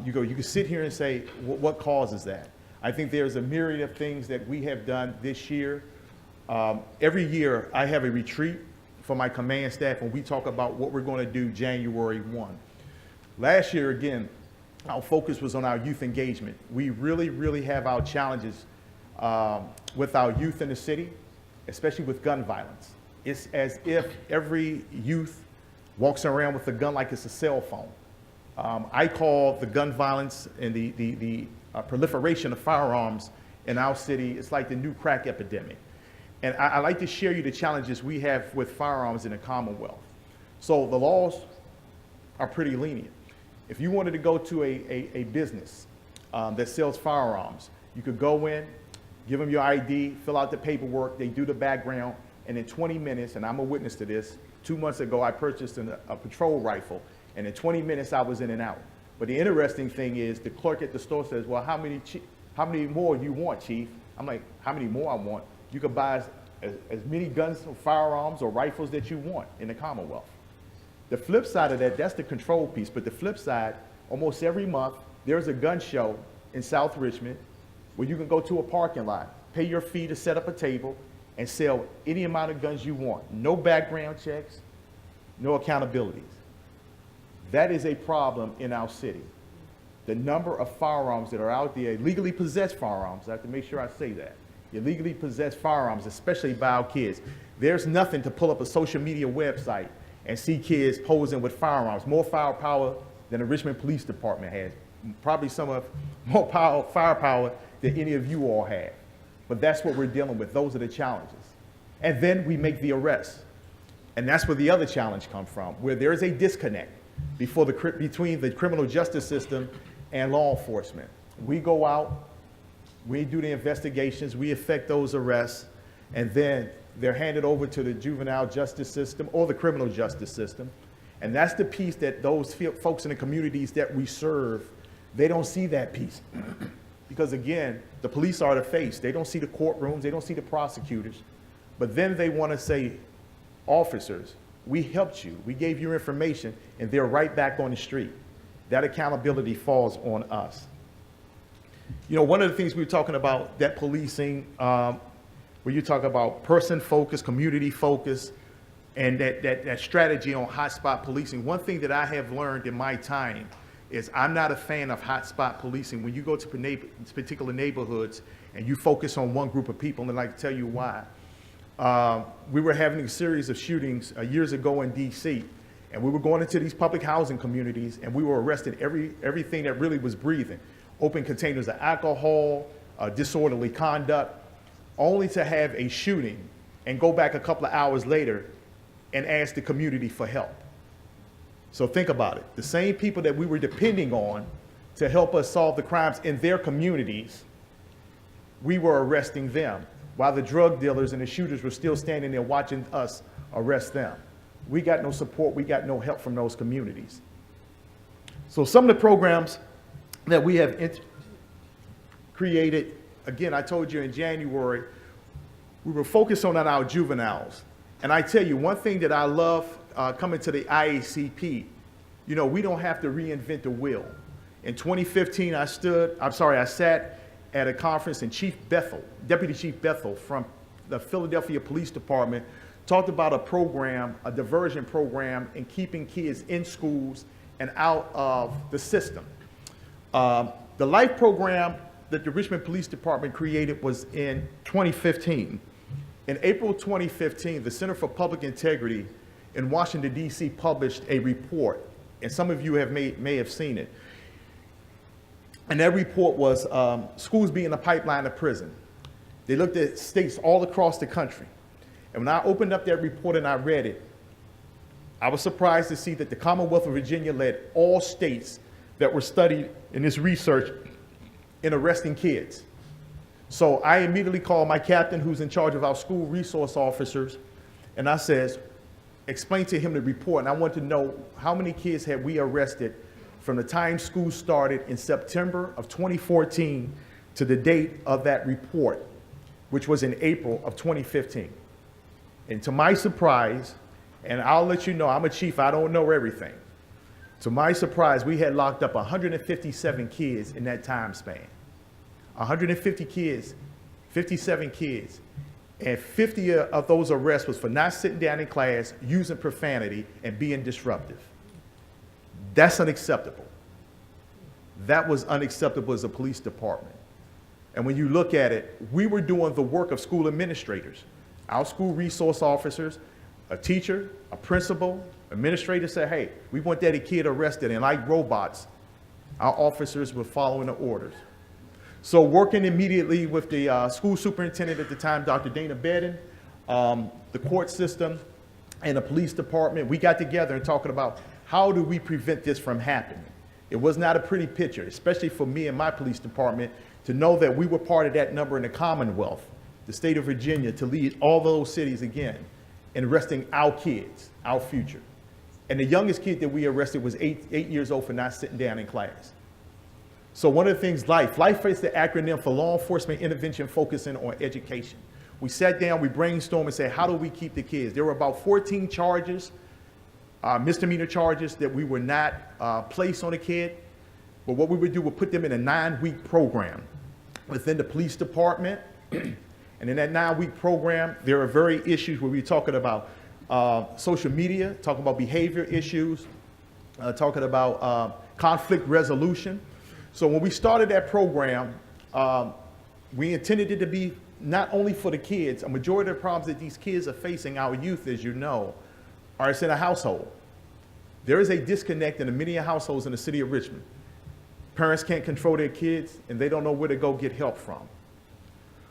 You can sit here and say, what causes that? I think there's a myriad of things that we have done this year. Every year, I have a retreat for my command staff when we talk about what we're going to do January 1. Last year, again, our focus was on our youth engagement. We really have our challenges with our youth in the city, especially with gun violence. It's as if every youth walks around with a gun like it's a cell phone. I call the gun violence and the proliferation of firearms in our city, it's like the new crack epidemic. And I like to share you the challenges we have with firearms in the Commonwealth. So the laws are pretty lenient. If you wanted to go to a business that sells firearms, you could go in, give them your ID, fill out the paperwork, they do the background, and in 20 minutes, and I'm a witness to this, 2 months ago I purchased a patrol rifle, and in 20 minutes I was in and out. But the interesting thing is the clerk at the store says, well, how many more do you want, Chief? I'm like, how many more I want? You could buy as many guns or firearms or rifles that you want in the Commonwealth. The flip side of that, that's the control piece, but the flip side, almost every month, there's a gun show in South Richmond where you can go to a parking lot, pay your fee to set up a table, and sell any amount of guns you want. No background checks, no accountabilities. That is a problem in our city. The number of firearms that are out there, legally possessed firearms, I have to make sure I say that. Illegally possessed firearms, especially by our kids. There's nothing to pull up a social media website and see kids posing with firearms, more firepower than the Richmond Police Department has. Probably more firepower than any of you all have. But that's what we're dealing with. Those are the challenges. And then we make the arrests. And that's where the other challenge comes from, where there is a disconnect between the criminal justice system and law enforcement. We go out, we do the investigations, we effect those arrests, and then they're handed over to the juvenile justice system or the criminal justice system. And that's the piece that those folks in the communities that we serve, they don't see that piece. Because again, the police are the face. They don't see the courtrooms, they don't see the prosecutors. But then they want to say, officers, we helped you, we gave you information, and they're right back on the street. That accountability falls on us. You know, one of the things we were talking about, that policing, where you talk about person focus, community focus, and that strategy on hotspot policing. One thing that I have learned in my time is I'm not a fan of hotspot policing. When you go to particular neighborhoods and you focus on one group of people, and I can tell you why. We were having a series of shootings years ago in DC, and we were going into these public housing communities, and we were arresting everything that really was breathing. Open containers of alcohol, disorderly conduct, only to have a shooting and go back a couple of hours later and ask the community for help. So think about it. The same people that we were depending on to help us solve the crimes in their communities, we were arresting them, while the drug dealers and the shooters were still standing there watching us arrest them. We got no support, we got no help from those communities. So some of the programs that we have created, again, I told you in January, we were focused on our juveniles. And I tell you, one thing that I love coming to the IACP, you know, we don't have to reinvent the wheel. In 2015, I sat at a conference, and Deputy Chief Bethel from the Philadelphia Police Department talked about a program, a diversion program, and keeping kids in schools and out of the system. The LIFE program that the Richmond Police Department created was in 2015. In April 2015, the Center for Public Integrity in Washington, D.C. published a report, and some of you may have seen it. And that report was schools being a pipeline to prison. They looked at states all across the country. And when I opened up that report and I read it, I was surprised to see that the Commonwealth of Virginia led all states that were studied in this research in arresting kids. So I immediately called my captain, who's in charge of our school resource officers, and I says, explain to him the report, and I want to know how many kids had we arrested from the time school started in September of 2014 to the date of that report, which was in April of 2015. And to my surprise, and I'll let you know, I'm a chief, I don't know everything. To my surprise, we had locked up 157 kids in that time span. 150 kids, 57 kids, and 50 of those arrests was for not sitting down in class, using profanity, and being disruptive. That's unacceptable. That was unacceptable as a police department. And when you look at it, we were doing the work of school administrators. Our school resource officers, a teacher, a principal, administrator said, hey, we want that kid arrested, and like robots, our officers were following the orders. So working immediately with the school superintendent at the time, Dr. Dana Bedden, the court system, and the police department, we got together and talking about how do we prevent this from happening. It was not a pretty picture, especially for me and my police department, to know that we were part of that number in the Commonwealth, the state of Virginia, to lead all those cities again in arresting our kids, our future. And the youngest kid that we arrested was eight years old for not sitting down in class. So one of the things, LIFE is the acronym for Law Enforcement Intervention Focusing on Education. We sat down, we brainstormed and said, how do we keep the kids? There were about 14 charges, misdemeanor charges that we were not placed on a kid. But what we would do, we'd put them in a 9-week program within the police department. And in that 9-week program, there are very issues where we're talking about social media, talking about behavior issues, talking about conflict resolution. So when we started that program, we intended it to be not only for the kids. A majority of the problems that these kids are facing, our youth, as you know, are in a household. There is a disconnect in many households in the city of Richmond. Parents can't control their kids, and they don't know where to go get help from.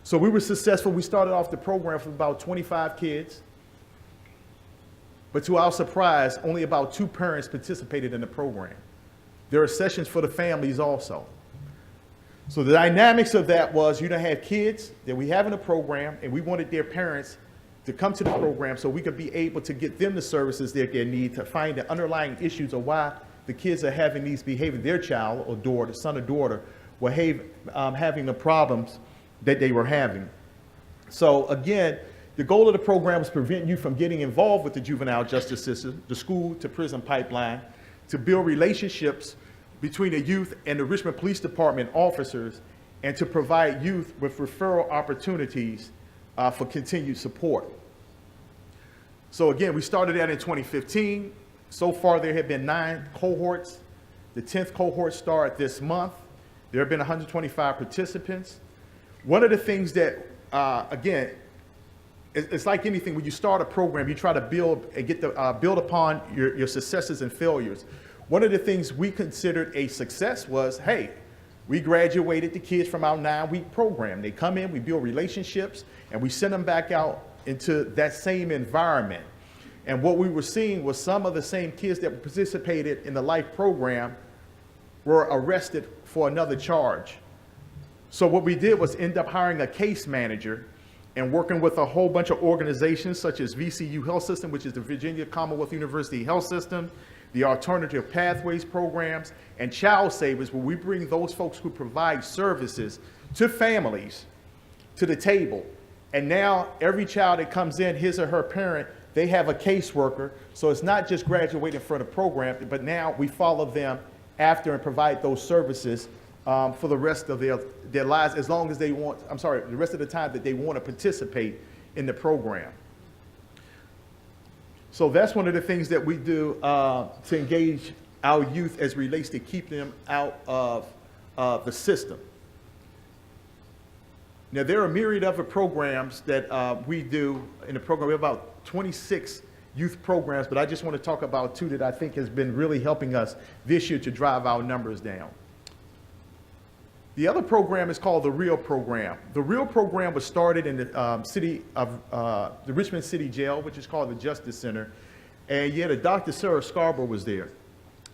So we were successful. We started off the program with about 25 kids. But to our surprise, only about 2 parents participated in the program. There are sessions for the families also. So the dynamics of that was you don't have kids that we have in the program, and we wanted their parents to come to the program so we could be able to get them the services that they need to find the underlying issues of why the kids are having these behaviors. Their child or daughter, son or daughter, were having the problems that they were having. So again, the goal of the program was to prevent you from getting involved with the juvenile justice system, the school to prison pipeline, to build relationships between the youth and the Richmond Police Department officers, and to provide youth with referral opportunities for continued support. So again, we started that in 2015. So far, there have been 9 cohorts. The 10th cohort started this month. There have been 125 participants. One of the things that, again, it's like anything. When you start a program, you try to build and build upon your successes and failures. One of the things we considered a success was, hey, we graduated the kids from our 9-week program. They come in, we build relationships, and we send them back out into that same environment. And what we were seeing was some of the same kids that participated in the LIFE program were arrested for another charge. So what we did was end up hiring a case manager and working with a whole bunch of organizations such as VCU Health System, which is the Virginia Commonwealth University Health System, the Alternative Pathways programs, and Child Savers, where we bring those folks who provide services to families to the table. And now every child that comes in, his or her parent, they have a caseworker. So it's not just graduating from the program, but now we follow them after and provide those services for the rest of their lives, as long as they want, the rest of the time that they want to participate in the program. So that's one of the things that we do to engage our youth as relates to keep them out of the system. Now, there are a myriad of other programs that we do in the program. We have about 26 youth programs, but I just want to talk about two that I think has been really helping us this year to drive our numbers down. The other program is called the REAL program. The REAL program was started in the Richmond City Jail, which is called the Justice Center, and yet a Dr. Sarah Scarborough was there.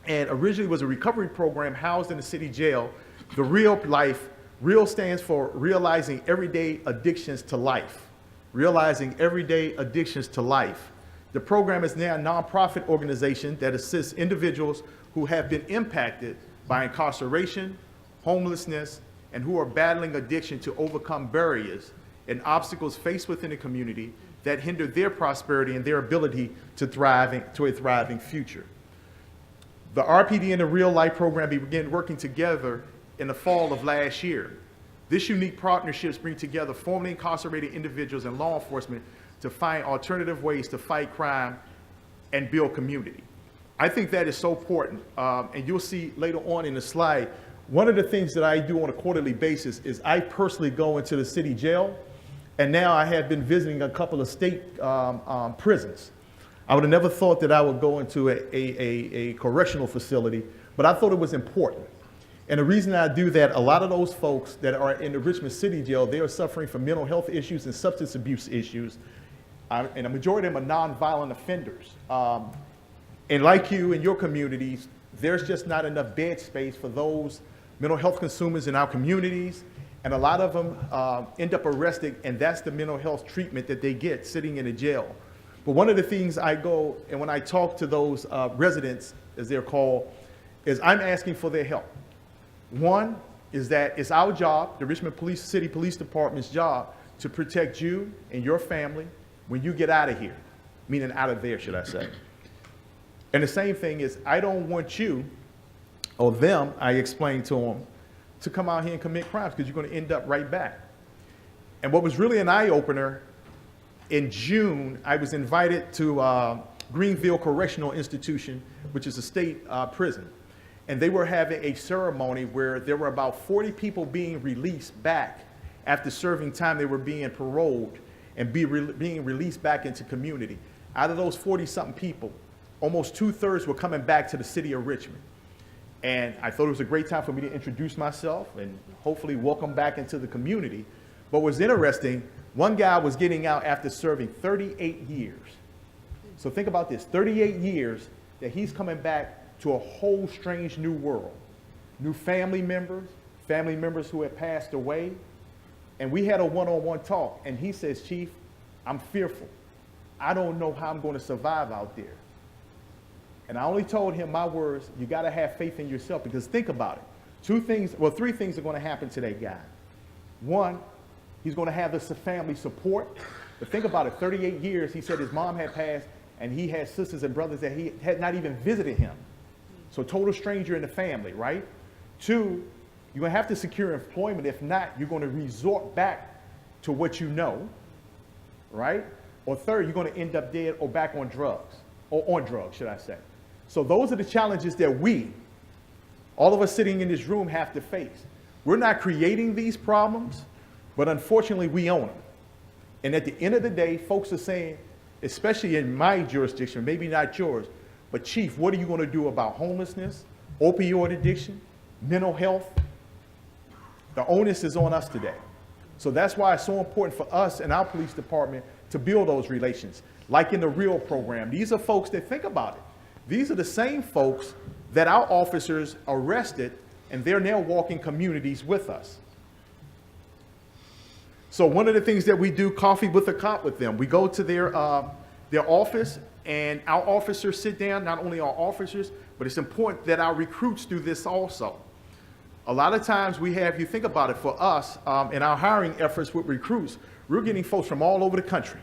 And originally was a recovery program housed in the city jail. The REAL life, REAL stands for Realizing Everyday Addictions to Life. Realizing Everyday Addictions to Life. The program is now a nonprofit organization that assists individuals who have been impacted by incarceration, homelessness, and who are battling addiction to overcome barriers and obstacles faced within the community that hinder their prosperity and their ability to a thriving future. The RPD and the Real Life program began working together in the fall of last year. This unique partnerships bring together formerly incarcerated individuals and law enforcement to find alternative ways to fight crime and build community. I think that is so important, and you'll see later on in the slide, one of the things that I do on a quarterly basis is I personally go into the city jail, and now I have been visiting a couple of state prisons. I would have never thought that I would go into a correctional facility, but I thought it was important. And the reason I do that, a lot of those folks that are in the Richmond City Jail, they are suffering from mental health issues and substance abuse issues, and a majority of them are nonviolent offenders. And like you in your communities, there's just not enough bed space for those mental health consumers in our communities, and a lot of them end up arrested, and that's the mental health treatment that they get sitting in a jail. But one of the things I go, and when I talk to those residents, as they're called, is I'm asking for their help. One is that it's our job, the Richmond City Police Department's job, to protect you and your family when you get out of here, meaning out of there, should I say. And the same thing is, I don't want you, or them, I explained to them, to come out here and commit crimes, because you're going to end up right back. And what was really an eye-opener, in June, I was invited to Greenville Correctional Institution, which is a state prison. And they were having a ceremony where there were about 40 people being released back after serving time. They were being paroled and being released back into community. Out of those 40-something people, almost 2/3 were coming back to the city of Richmond. And I thought it was a great time for me to introduce myself and hopefully welcome back into the community. But what was interesting, one guy was getting out after serving 38 years. So think about this, 38 years that he's coming back to a whole strange new world. New family members who had passed away. And we had a one-on-one talk, and he says, Chief, I'm fearful. I don't know how I'm going to survive out there. And I only told him my words, you got to have faith in yourself, because think about it. Three things are going to happen to that guy. One, he's going to have this family support. But think about it, 38 years, he said his mom had passed, and he had sisters and brothers that he had not even visited him. So total stranger in the family, right? Two, you're going to have to secure employment. If not, you're going to resort back to what you know, right? Or third, you're going to end up dead or back on drugs, or on drugs, should I say. So those are the challenges that all of us sitting in this room, have to face. We're not creating these problems, but unfortunately we own them. And at the end of the day, folks are saying, especially in my jurisdiction, maybe not yours, but Chief, what are you going to do about homelessness, opioid addiction, mental health? The onus is on us today. So that's why it's so important for us and our police department to build those relations, like in the REAL program. These are folks that, think about it. These are the same folks that our officers arrested, and they're now walking communities with us. So one of the things that we do, coffee with a cop with them. We go to their office, and our officers sit down, not only our officers, but it's important that our recruits do this also. A lot of times we have, you think about it, for us, in our hiring efforts with recruits, we're getting folks from all over the country.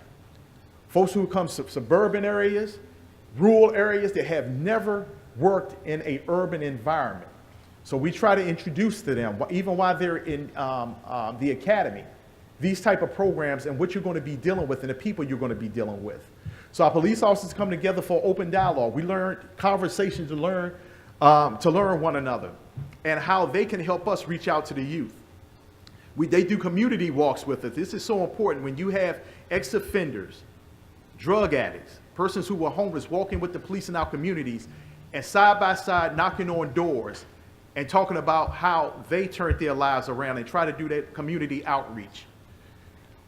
Folks who come from suburban areas, rural areas that have never worked in an urban environment. So we try to introduce to them, even while they're in the academy, these type of programs and what you're going to be dealing with and the people you're going to be dealing with. So our police officers come together for open dialogue. We learn conversations to learn one another and how they can help us reach out to the youth. They do community walks with us. This is so important when you have ex-offenders, drug addicts, persons who were homeless walking with the police in our communities and side by side knocking on doors and talking about how they turned their lives around and try to do that community outreach.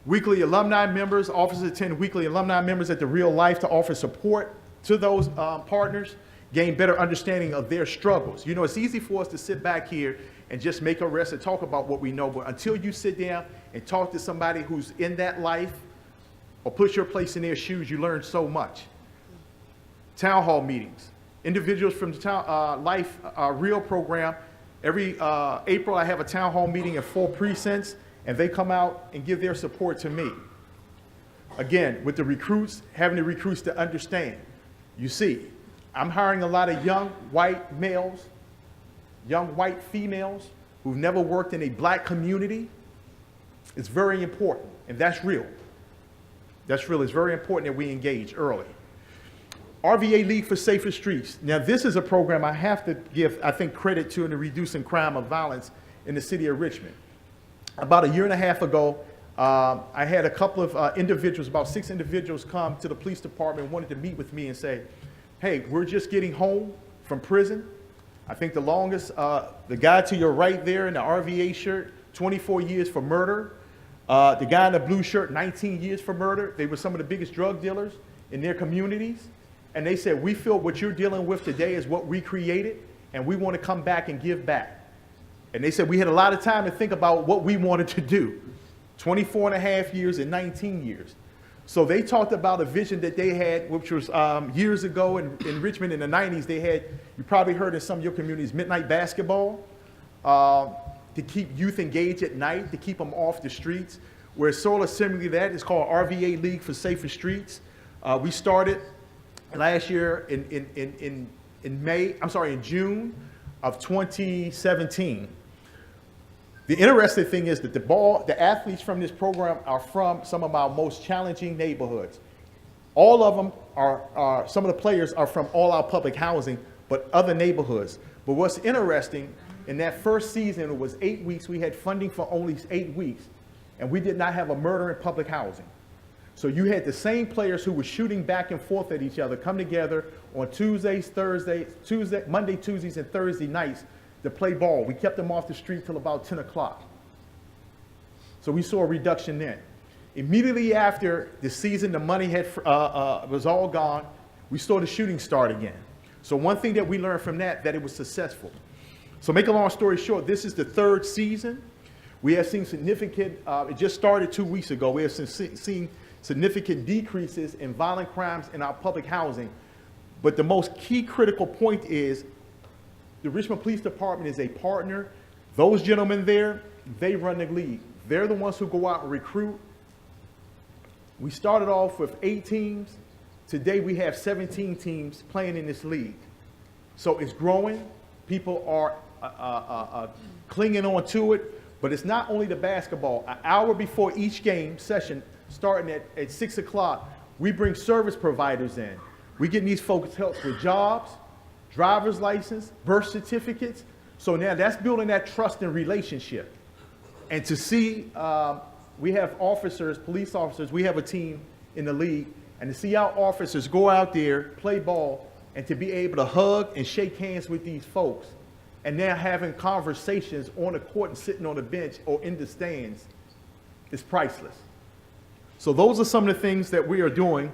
Weekly alumni members, officers attend weekly alumni members at the Real Life to offer support to those partners, gain better understanding of their struggles. You know, it's easy for us to sit back here and just make arrests and talk about what we know, but until you sit down and talk to somebody who's in that life or put your place in their shoes, you learn so much. Town hall meetings. Individuals from the Town Life Real program, every April I have a town hall meeting in 4 precincts, and they come out and give their support to me. Again, with the recruits, having the recruits to understand. You see, I'm hiring a lot of young white males, young white females who've never worked in a black community. It's very important, and that's real. That's real. It's very important that we engage early. RVA League for Safer Streets. Now, this is a program I have to give, I think, credit to in the reducing crime of violence in the city of Richmond. About a year and a half ago, I had a couple of individuals, about 6 individuals, come to the police department and wanted to meet with me and say, hey, we're just getting home from prison. I think the longest, the guy to your right there in the RVA shirt, 24 years for murder. The guy in the blue shirt, 19 years for murder. They were some of the biggest drug dealers in their communities. And they said, we feel what you're dealing with today is what we created, and we want to come back and give back. And they said we had a lot of time to think about what we wanted to do. 24 and a half years and 19 years. So they talked about a vision that they had, which was years ago in Richmond in the 90s. They had, you probably heard in some of your communities, midnight basketball, to keep youth engaged at night, to keep them off the streets. Where sort of similarly that is called RVA League for Safer Streets. We started last year in June of 2017. The interesting thing is that the athletes from this program are from some of our most challenging neighborhoods. All of them are some of the players are from all our public housing, but other neighborhoods. But what's interesting, in that first season, it was 8 weeks. We had funding for only 8 weeks, and we did not have a murder in public housing. So you had the same players who were shooting back and forth at each other come together on Monday, Tuesdays, and Thursday nights to play ball. We kept them off the street till about 10 o'clock. So we saw a reduction then. Immediately after the season, the money was all gone. We saw the shooting start again. So one thing that we learned from that it was successful. So make a long story short, this is the 3rd season. We have seen significant, it just started 2 weeks ago, we have seen significant decreases in violent crimes in our public housing. But the most key critical point is the Richmond Police Department is a partner. Those gentlemen there, they run the league. They're the ones who go out and recruit. We started off with 8 teams. Today we have 17 teams playing in this league. So it's growing. People are clinging on to it. But it's not only the basketball. An hour before each game session, starting at 6 o'clock, we bring service providers in. We get these folks help with jobs, driver's license, birth certificates. So now that's building that trust and relationship. And to see, we have officers, police officers, we have a team in the league, and to see our officers go out there, play ball, and to be able to hug and shake hands with these folks, and now having conversations on the court and sitting on the bench or in the stands is priceless. So those are some of the things that we are doing.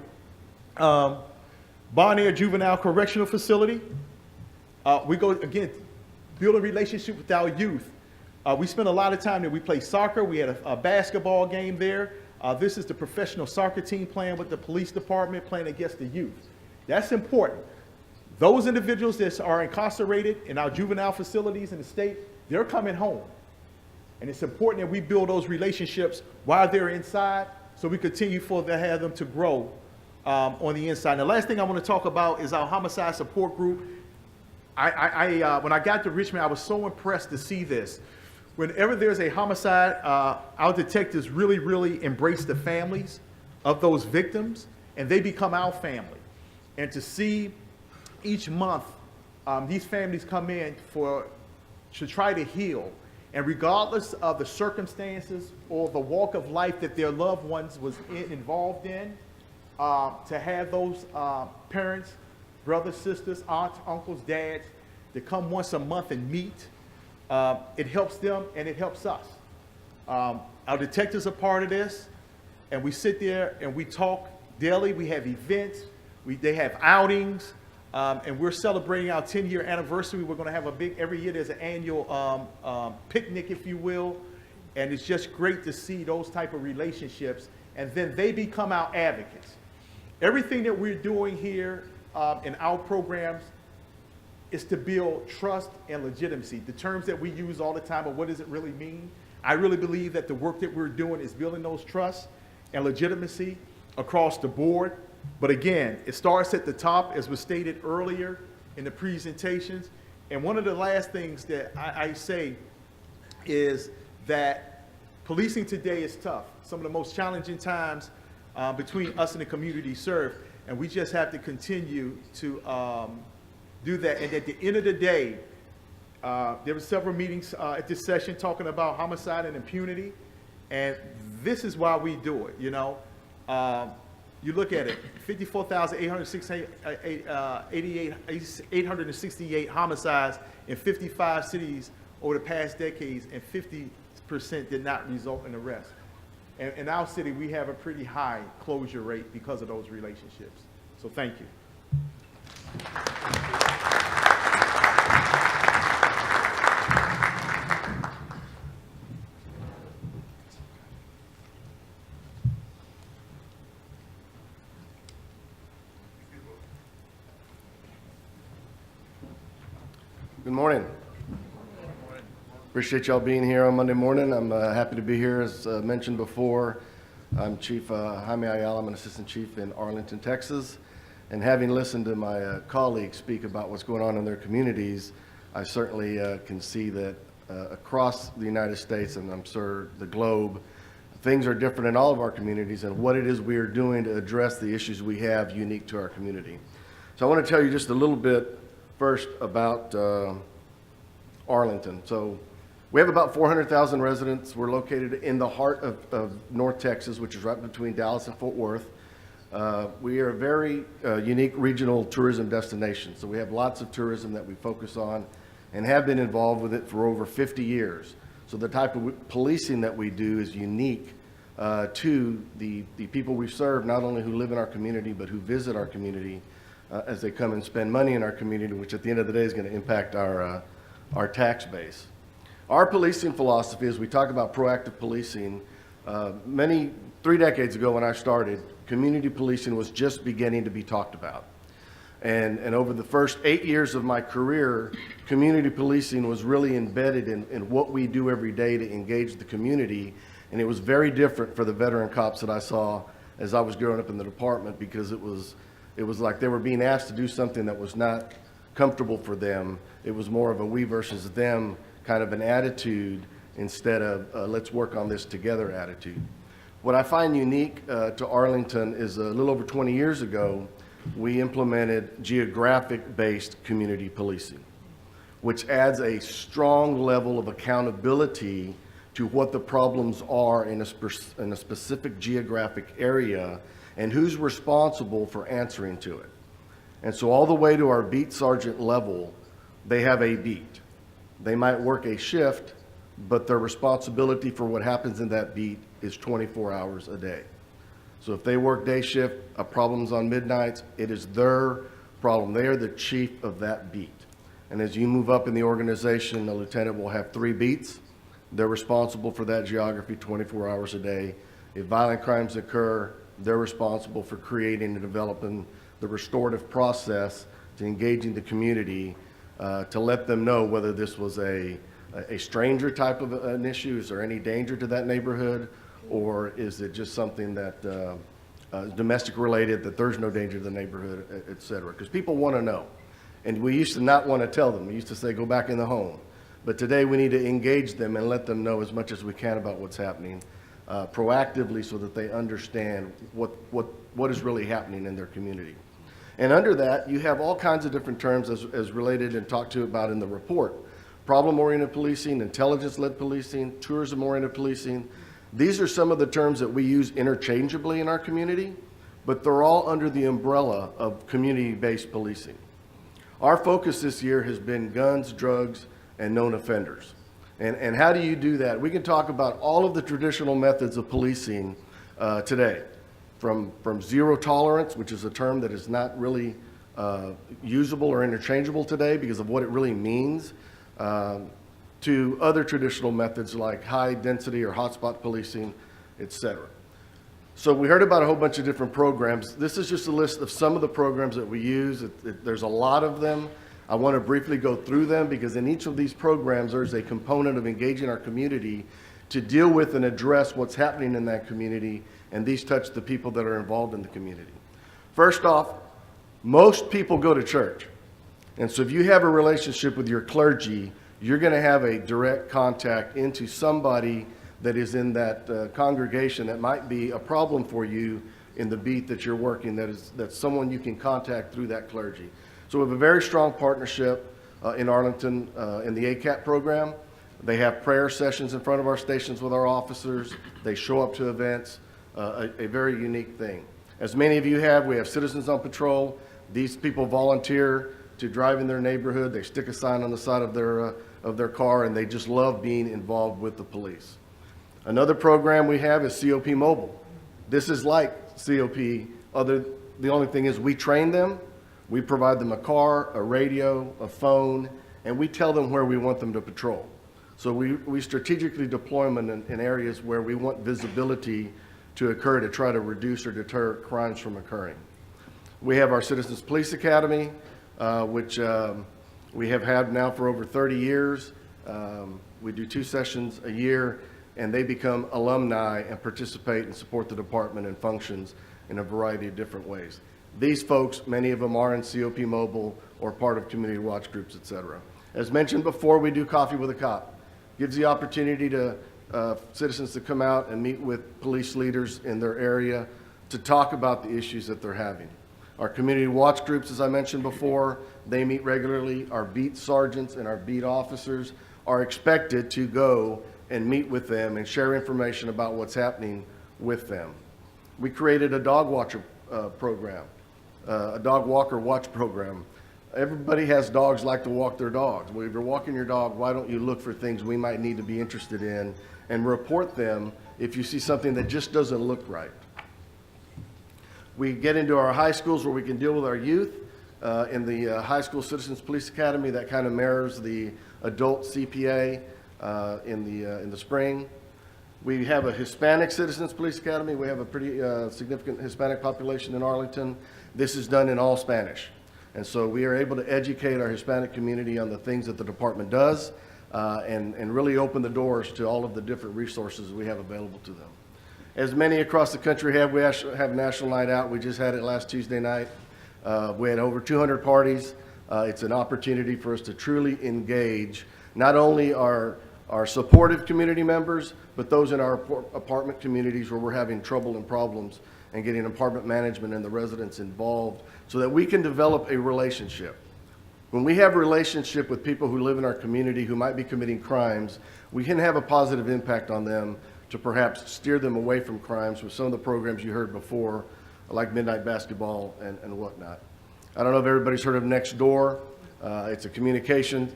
Bonaire Juvenile Correctional Facility. We go, again, build a relationship with our youth. We spend a lot of time there. We play soccer. We had a basketball game there. This is the professional soccer team playing with the police department, playing against the youth. That's important. Those individuals that are incarcerated in our juvenile facilities in the state, they're coming home. And it's important that we build those relationships while they're inside so we continue to have them to grow on the inside. And the last thing I want to talk about is our homicide support group. When I got to Richmond, I was so impressed to see this. Whenever there's a homicide, our detectives really, really embrace the families of those victims, and they become our family. And to see each month these families come in to try to heal, and regardless of the circumstances or the walk of life that their loved ones was involved in, to have those parents, brothers, sisters, aunts, uncles, dads, to come once a month and meet, it helps them and it helps us. Our detectives are part of this, and we sit there and we talk daily. We have events, they have outings, and we're celebrating our 10-year anniversary. We're going to have a big, every year there's an annual picnic, if you will, and it's just great to see those type of relationships, and then they become our advocates. Everything that we're doing here in our programs is to build trust and legitimacy. The terms that we use all the time, but what does it really mean? I really believe that the work that we're doing is building those trusts and legitimacy across the board. But again, it starts at the top, as was stated earlier in the presentations. And one of the last things that I say is that policing today is tough. Some of the most challenging times between us and the community served. And we just have to continue to do that. And at the end of the day, there were several meetings at this session talking about homicide and impunity. And this is why we do it, you know. You look at it, 54,868 homicides in 55 cities over the past decades, and 50% did not result in arrest. And in our city, we have a pretty high closure rate because of those relationships. So thank you. Good morning. Appreciate y'all being here on Monday morning. I'm happy to be here. As mentioned before, I'm Chief Jaime Ayala. I'm an assistant chief in Arlington, Texas. And having listened to my colleagues speak about what's going on in their communities, I certainly can see that across the United States, and I'm sure the globe, things are different in all of our communities, and what it is we are doing to address the issues we have unique to our community. So I want to tell you just a little bit first about Arlington. So we have about 400,000 residents. We're located in the heart of North Texas, which is right between Dallas and Fort Worth. We are a very unique regional tourism destination. So we have lots of tourism that we focus on and have been involved with it for over 50 years. So the type of policing that we do is unique to the people we serve, not only who live in our community, but who visit our community as they come and spend money in our community, which at the end of the day is going to impact our tax base. Our policing philosophy, as we talk about proactive policing, 3 decades ago when I started, community policing was just beginning to be talked about. And over the first 8 years of my career, community policing was really embedded in what we do every day to engage the community. And it was very different for the veteran cops that I saw as I was growing up in the department, because it was like they were being asked to do something that was not comfortable for them. It was more of a we versus them kind of an attitude instead of let's work on this together attitude. What I find unique to Arlington is a little over 20 years ago, we implemented geographic-based community policing, which adds a strong level of accountability to what the problems are in a specific geographic area and who's responsible for answering to it. And so all the way to our beat sergeant level, they have a beat. They might work a shift, but their responsibility for what happens in that beat is 24 hours a day. So if they work day shift, a problem's on midnights, it is their problem. They are the chief of that beat. And as you move up in the organization, the lieutenant will have 3 beats. They're responsible for that geography 24 hours a day. If violent crimes occur, they're responsible for creating and developing the restorative process to engaging the community to let them know whether this was a stranger type of an issue. Is there any danger to that neighborhood? Or is it just something that is domestic related, that there's no danger to the neighborhood, et cetera? Because people want to know. And we used to not want to tell them. We used to say, go back in the home. But today we need to engage them and let them know as much as we can about what's happening. proactively so that they understand what is really happening in their community. And under that, you have all kinds of different terms as related and talked to about in the report. Problem-oriented policing, intelligence-led policing, tourism-oriented policing. These are some of the terms that we use interchangeably in our community, but they're all under the umbrella of community-based policing. Our focus this year has been guns, drugs, and known offenders. And how do you do that? We can talk about all of the traditional methods of policing today, from zero tolerance, which is a term that is not really usable or interchangeable today because of what it really means, to other traditional methods like high density or hotspot policing, et cetera. So we heard about a whole bunch of different programs. This is just a list of some of the programs that we use. There's a lot of them. I want to briefly go through them because in each of these programs there's a component of engaging our community to deal with and address what's happening in that community, and these touch the people that are involved in the community. First off, most people go to church. And so if you have a relationship with your clergy, you're going to have a direct contact into somebody that is in that congregation that might be a problem for you in the beat that you're working, that's someone you can contact through that clergy. So we have a very strong partnership in Arlington in the ACAP program. They have prayer sessions in front of our stations with our officers. They show up to events, a very unique thing. As many of you have, we have Citizens on Patrol. These people volunteer to drive in their neighborhood. They stick a sign on the side of their car, and they just love being involved with the police. Another program we have is COP Mobile. This is like COP, the only thing is we train them, we provide them a car, a radio, a phone, and we tell them where we want them to patrol. So we strategically deploy them in areas where we want visibility to occur to try to reduce or deter crimes from occurring. We have our Citizens Police Academy, which we have had now for over 30 years. We do 2 sessions a year, and they become alumni and participate and support the department and functions in a variety of different ways. These folks, many of them are in COP Mobile or part of community watch groups, et cetera. As mentioned before, we do Coffee with a Cop. Gives the opportunity to citizens to come out and meet with police leaders in their area to talk about the issues that they're having. Our community watch groups, as I mentioned before, they meet regularly. Our beat sergeants and our beat officers are expected to go and meet with them and share information about what's happening with them. We created a dog watcher program, a dog walker watch program. Everybody has dogs, like to walk their dogs. Well, if you're walking your dog, why don't you look for things we might need to be interested in and report them if you see something that just doesn't look right. We get into our high schools where we can deal with our youth. In the High School Citizens Police Academy, that kind of mirrors the adult CPA in the spring. We have a Hispanic Citizens Police Academy. We have a pretty significant Hispanic population in Arlington. This is done in all Spanish. And so we are able to educate our Hispanic community on the things that the department does and really open the doors to all of the different resources we have available to them. As many across the country have, we actually have National Night Out. We just had it last Tuesday night. We had over 200 parties. It's an opportunity for us to truly engage not only our supportive community members, but those in our apartment communities where we're having trouble and problems, and getting apartment management and the residents involved so that we can develop a relationship. When we have a relationship with people who live in our community who might be committing crimes, we can have a positive impact on them to perhaps steer them away from crimes with some of the programs you heard before, like midnight basketball and whatnot. I don't know if everybody's heard of Nextdoor. It's a communication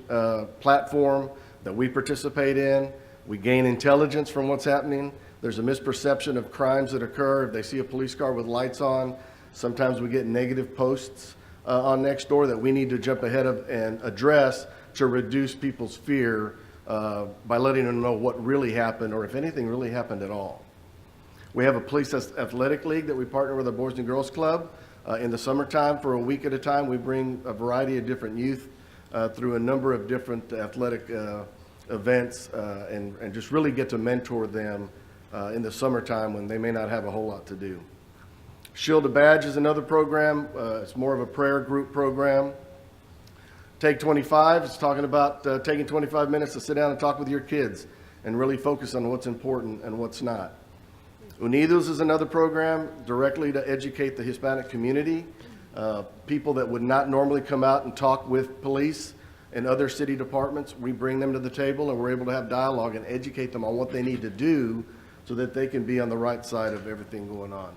platform that we participate in. We gain intelligence from what's happening. There's a misperception of crimes that occur. If they see a police car with lights on, sometimes we get negative posts on Nextdoor that we need to jump ahead of and address to reduce people's fear by letting them know what really happened, or if anything really happened at all. We have a police athletic league that we partner with our Boys and Girls Club. In the summertime, for a week at a time, we bring a variety of different youth through a number of different athletic events and just really get to mentor them in the summertime when they may not have a whole lot to do. Shield a Badge is another program. It's more of a prayer group program. Take 25 is talking about taking 25 minutes to sit down and talk with your kids and really focus on what's important and what's not. Unidos is another program directly to educate the Hispanic community, people that would not normally come out and talk with police and other city departments. We bring them to the table and we're able to have dialogue and educate them on what they need to do so that they can be on the right side of everything going on.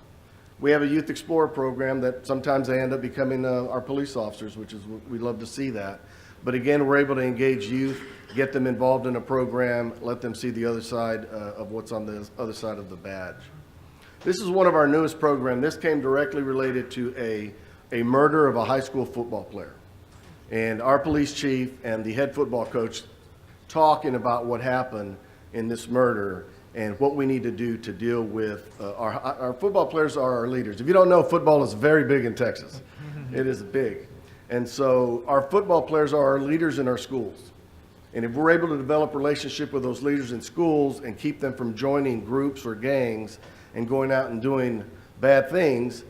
We have a Youth Explorer program that sometimes they end up becoming our police officers, which is, we love to see that. But again, we're able to engage youth, get them involved in a program, let them see the other side of what's on the other side of the badge. This is one of our newest programs. This came directly related to a murder of a high school football player. And our police chief and the head football coach talking about what happened in this murder and what we need to do to deal with our football players are our leaders. If you don't know, football is very big in Texas. It is big. And so our football players are our leaders in our schools. And if we're able to develop relationship with those leaders in schools and keep them from joining groups or gangs and going out and doing bad things,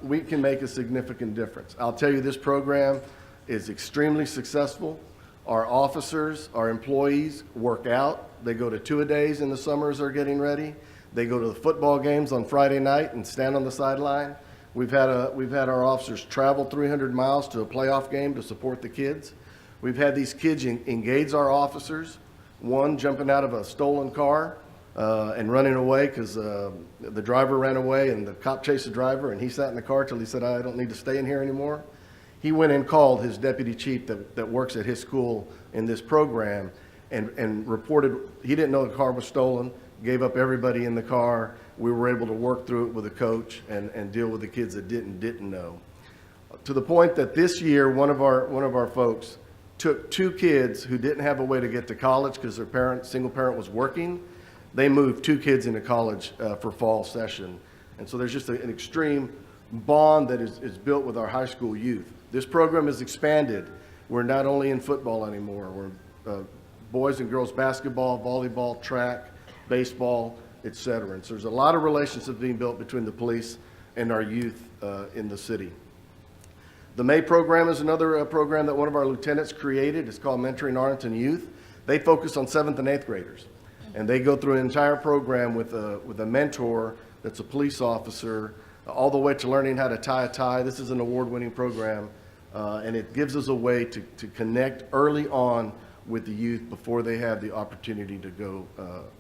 we can make a significant difference. I'll tell you, this program is extremely successful. Our officers, our employees work out. They go to two-a-days in the summers they're getting ready. They go to the football games on Friday night and stand on the sideline. We've had our officers travel 300 miles to a playoff game to support the kids. We've had these kids engage our officers, one jumping out of a stolen car and running away because the driver ran away and the cop chased the driver and he sat in the car till he said, I don't need to stay in here anymore. He went and called his deputy chief that works at his school in this program and reported he didn't know the car was stolen, gave up everybody in the car. We were able to work through it with a coach and deal with the kids that didn't know. To the point that this year, one of our folks took two kids who didn't have a way to get to college because their single parent was working. They moved two kids into college for fall session. And so there's just an extreme bond that is built with our high school youth. This program is expanded. We're not only in football anymore. We're boys and girls basketball, volleyball, track, baseball, etc. And so there's a lot of relationships being built between the police and our youth in the city. The May program is another program that one of our lieutenants created. It's called Mentoring Arlington Youth. They focus on 7th and 8th graders. And they go through an entire program with a mentor that's a police officer, all the way to learning how to tie a tie. This is an award-winning program, and it gives us a way to connect early on with the youth before they have the opportunity to go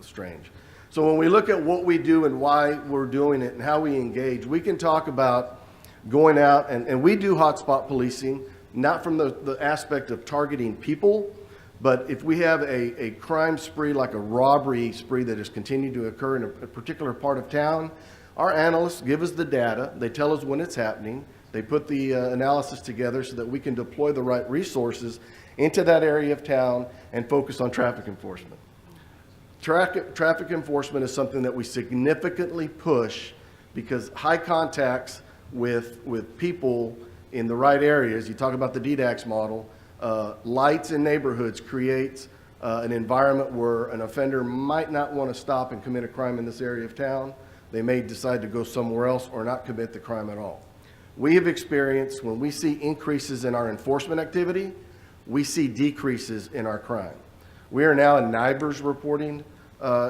strange. So when we look at what we do and why we're doing it and how we engage, we can talk about going out, and we do hotspot policing, not from the aspect of targeting people, but if we have a crime spree, like a robbery spree that has continued to occur in a particular part of town, our analysts give us the data, they tell us when it's happening, they put the analysis together so that we can deploy the right resources into that area of town and focus on traffic enforcement. Traffic enforcement is something that we significantly push because high contacts with people in the right areas, you talk about the DDAX model, lights in neighborhoods creates an environment where an offender might not want to stop and commit a crime in this area of town. They may decide to go somewhere else or not commit the crime at all. We have experienced when we see increases in our enforcement activity, we see decreases in our crime. We are now a NIBRS reporting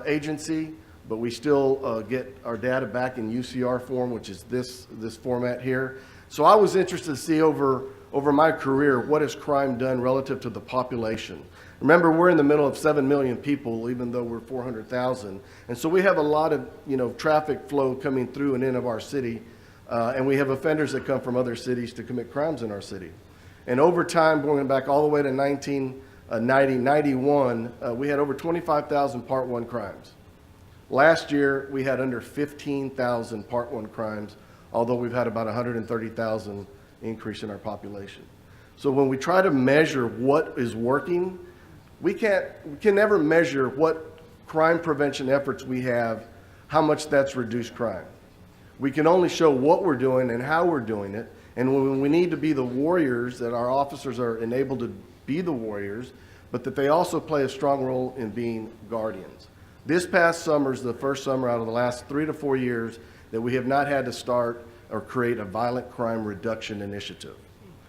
agency, but we still get our data back in UCR form, which is this format here. So I was interested to see over my career, what has crime done relative to the population? Remember, we're in the middle of 7 million people, even though we're 400,000. And so we have a lot of, traffic flow coming through and in of our city. And we have offenders that come from other cities to commit crimes in our city. And over time, going back all the way to 91, we had over 25,000 Part 1 crimes. Last year, we had under 15,000 Part 1 crimes, although we've had about 130,000 increase in our population. So when we try to measure what is working, we can never measure what crime prevention efforts we have, how much that's reduced crime. We can only show what we're doing and how we're doing it. And when we need to be the warriors, that our officers are enabled to be the warriors, but that they also play a strong role in being guardians. This past summer is the first summer out of the last 3 to 4 years that we have not had to start or create a violent crime reduction initiative.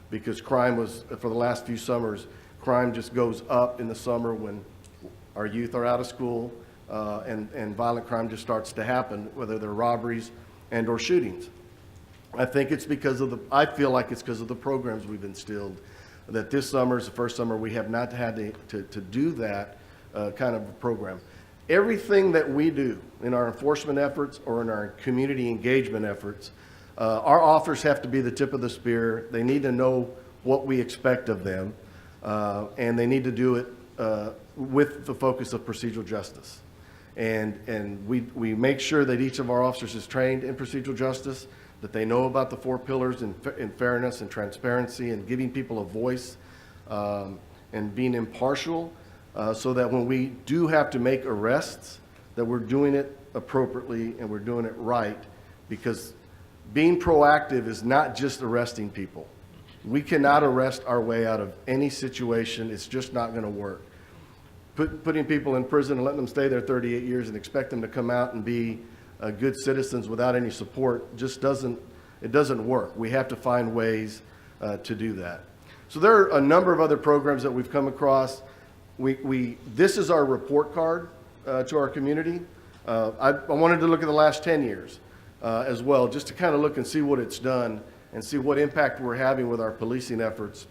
Because crime was, for the last few summers, crime just goes up in the summer when our youth are out of school, and violent crime just starts to happen, whether they're robberies and or shootings. I think it's because of I feel like it's because of the programs we've instilled, that this summer is the first summer we have not had to do that kind of a program. Everything that we do in our enforcement efforts or in our community engagement efforts, our officers have to be the tip of the spear. They need to know what we expect of them, and they need to do it with the focus of procedural justice. And we make sure that each of our officers is trained in procedural justice, that they know about the 4 pillars in fairness and transparency and giving people a voice, and being impartial, so that when we do have to make arrests, that we're doing it appropriately and we're doing it right, because being proactive is not just arresting people. We cannot arrest our way out of any situation. It's just not going to work. Putting people in prison and letting them stay there 38 years and expect them to come out and be good citizens without any support just doesn't work. We have to find ways to do that. So there are a number of other programs that we've come across. This is our report card to our community. I wanted to look at the last 10 years as well, just to kind of look and see what it's done and see what impact we're having with our policing efforts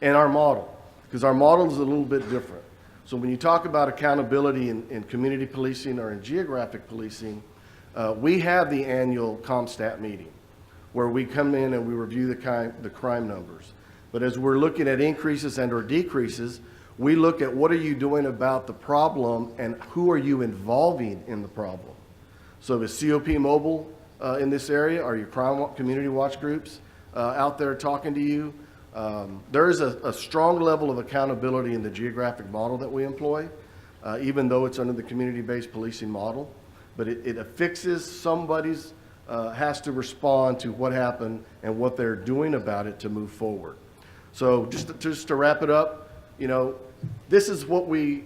and our model, because our model is a little bit different. So when you talk about accountability in community policing or in geographic policing, we have the annual ComStat meeting where we come in and we review the crime numbers. But as we're looking at increases and or decreases, we look at what are you doing about the problem and who are you involving in the problem. So is COP mobile in this area? Are your crime community watch groups out there talking to you? There is a strong level of accountability in the geographic model that we employ, even though it's under the community-based policing model. But it affixes somebody's has to respond to what happened and what they're doing about it to move forward. So just to wrap it up, you know, this is what we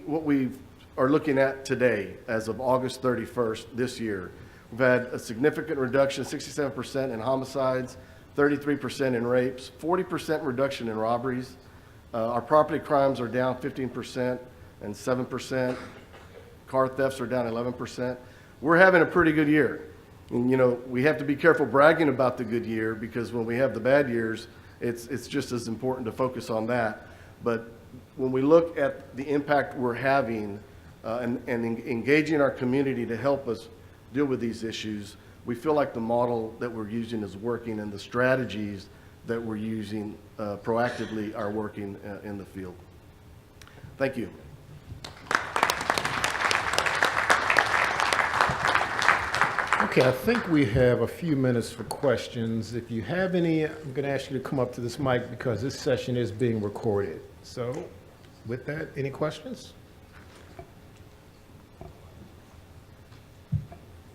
are looking at today as of August 31st this year. We've had a significant reduction, 67% in homicides, 33% in rapes, 40% reduction in robberies. Our property crimes are down 15% and 7%. Car thefts are down 11%. We're having a pretty good year. And, you know, we have to be careful bragging about the good year, because when we have the bad years, it's just as important to focus on that. But when we look at the impact we're having and engaging our community to help us deal with these issues, we feel like the model that we're using is working, and the strategies that we're using proactively are working in the field. Thank you. Okay, I think we have a few minutes for questions. If you have any, I'm going to ask you to come up to this mic because this session is being recorded. So with that, any questions?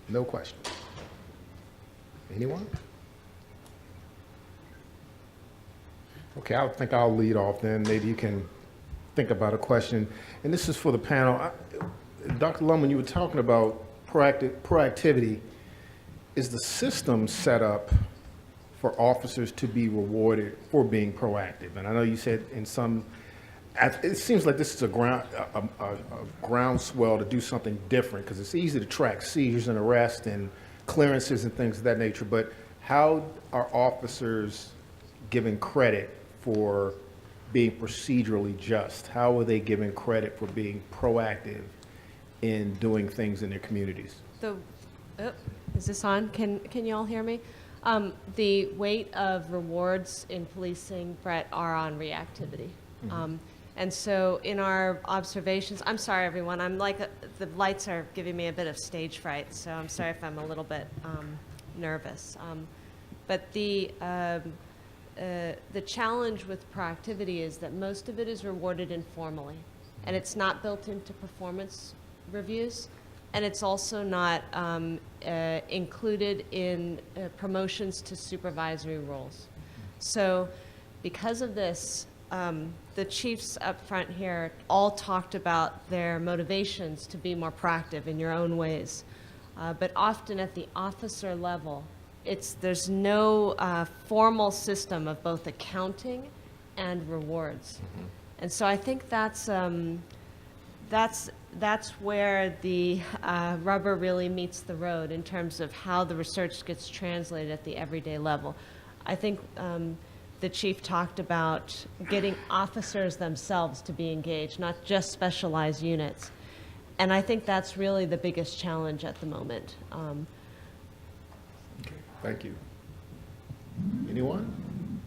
No questions. Anyone? Okay, I think I'll lead off then. Maybe you can think about a question. And this is for the panel. Dr. Lum, you were talking about proactivity. Is the system set up for officers to be rewarded for being proactive? And I know you said in some, it seems like this is a groundswell to do something different, because it's easy to track seizures and arrests and clearances and things of that nature, but how are officers given credit for being procedurally just? How are they given credit for being proactive in doing things in their communities? Is this on? Can you all hear me? The weight of rewards in policing, Brett, are on reactivity. Mm-hmm. And so in our observations, I'm sorry, everyone, I'm like, the lights are giving me a bit of stage fright, so I'm sorry if I'm a little bit nervous. But the challenge with proactivity is that most of it is rewarded informally, and it's not built into performance reviews, and it's also not included in promotions to supervisory roles. So because of this, the chiefs up front here all talked about their motivations to be more proactive in your own ways. But often at the officer level, there's no formal system of both accounting and rewards. Mm-hmm. And so I think that's that's where the rubber really meets the road in terms of how the research gets translated at the everyday level. I think the chief talked about getting officers themselves to be engaged, not just specialized units. And I think that's really the biggest challenge at the moment. Thank you. Anyone?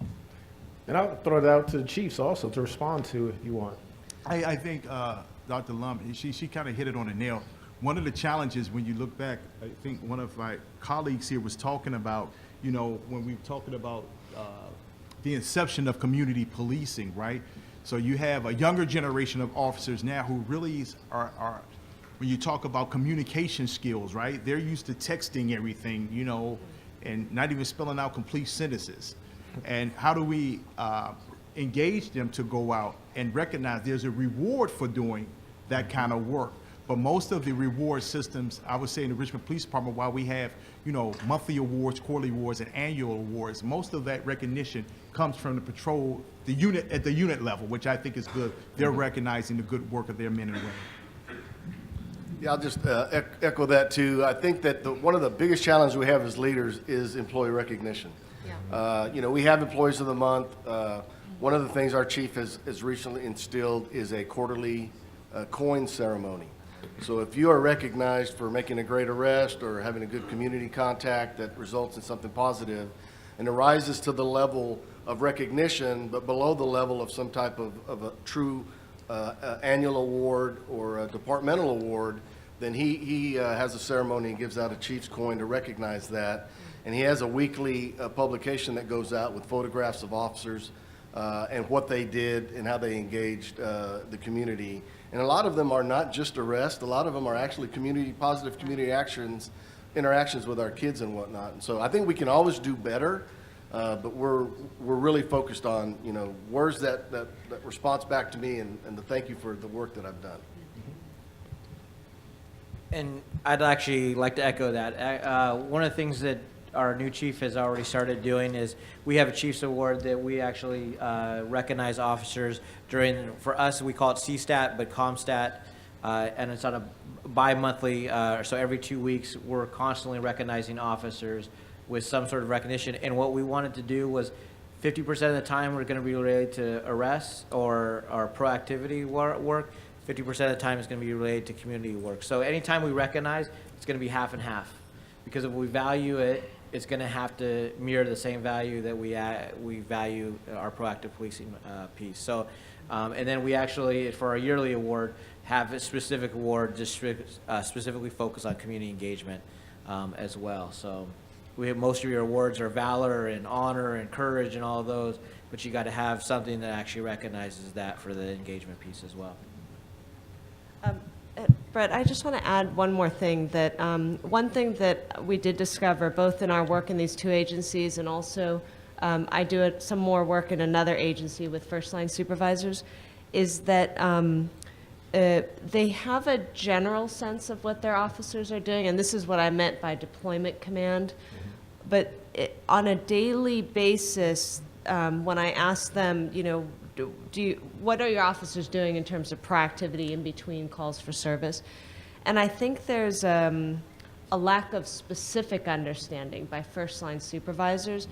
And I'll throw it out to the chiefs also to respond to if you want. I think Dr. Lum, she kind of hit it on the nail. One of the challenges when you look back, I think one of my colleagues here was talking about, you know, when we were talking about the inception of community policing, right? So you have a younger generation of officers now who really are when you talk about communication skills, right? They're used to texting everything, you know, and not even spelling out complete sentences. And how do we engage them to go out and recognize there's a reward for doing that kind of work? But most of the reward systems, I would say in the Richmond Police Department, while we have, you know, monthly awards, quarterly awards, and annual awards, most of that recognition comes from the patrol, the unit, at the unit level, which I think is good. They're recognizing the good work of their men and women. Yeah, I'll just echo that too. I think that one of the biggest challenges we have as leaders is employee recognition. You know, we have employees of the month. One of the things our chief has recently instilled is a quarterly coin ceremony. So if you are recognized for making a great arrest or having a good community contact that results in something positive and it rises to the level of recognition, but below the level of some type of a true annual award or a departmental award, then he has a ceremony and gives out a chief's coin to recognize that. And he has a weekly publication that goes out with photographs of officers and what they did and how they engaged the community. And a lot of them are not just arrests. A lot of them are actually positive community interactions with our kids and whatnot. And so I think we can always do better, but we're really focused on, you know, where's that response back to me and the thank you for the work that I've done. And I'd actually like to echo that. One of the things that our new chief has already started doing is we have a chief's award that we actually recognize officers during, for us, we call it CSTAT, but COMSTAT, and it's on a bi-monthly, so every 2 weeks, we're constantly recognizing officers with some sort of recognition. And what we wanted to do was 50% of the time we're going to be related to arrests or proactivity work. 50% of the time is going to be related to community work. So anytime we recognize, it's going to be half and half. Because if we value it, it's going to have to mirror the same value that we value our proactive policing piece. So, and then we actually, for our yearly award, have a specific award just specifically focused on community engagement as well. So we have, most of your awards are valor and honor and courage and all of those, but you got to have something that actually recognizes that for the engagement piece as well. Brett, I just want to add one more thing, that one thing that we did discover both in our work in these two agencies and also I do some more work in another agency with first-line supervisors, is that they have a general sense of what their officers are doing, and this is what I meant by deployment command. But on a daily basis, when I ask them, you know, what are your officers doing in terms of proactivity in between calls for service? And I think there's a lack of specific understanding by first-line supervisors.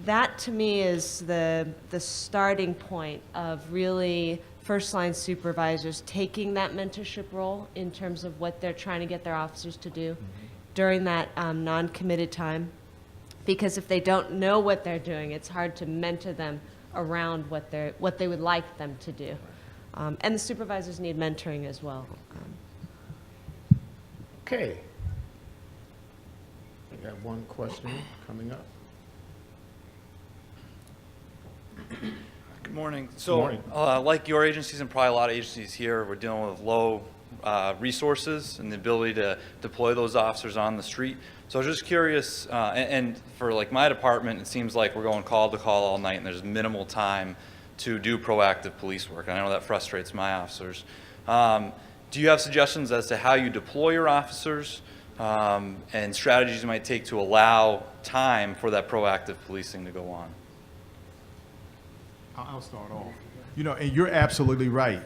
That, to me, is the starting point of really first-line supervisors taking that mentorship role in terms of what they're trying to get their officers to do during that non-committed time. Because if they don't know what they're doing, it's hard to mentor them around what they would like them to do. And the supervisors need mentoring as well. Okay. We got one question coming up. Good morning. Good So, morning. like your agencies and probably a lot of agencies here, we're dealing with low resources and the ability to deploy those officers on the street. So I was just curious, and for like my department, it seems like we're going call to call all night and there's minimal time to do proactive police work. And I know that frustrates my officers. Do you have suggestions as to how you deploy your officers and strategies you might take to allow time for that proactive policing to go on? I'll start off. You know, and you're absolutely right.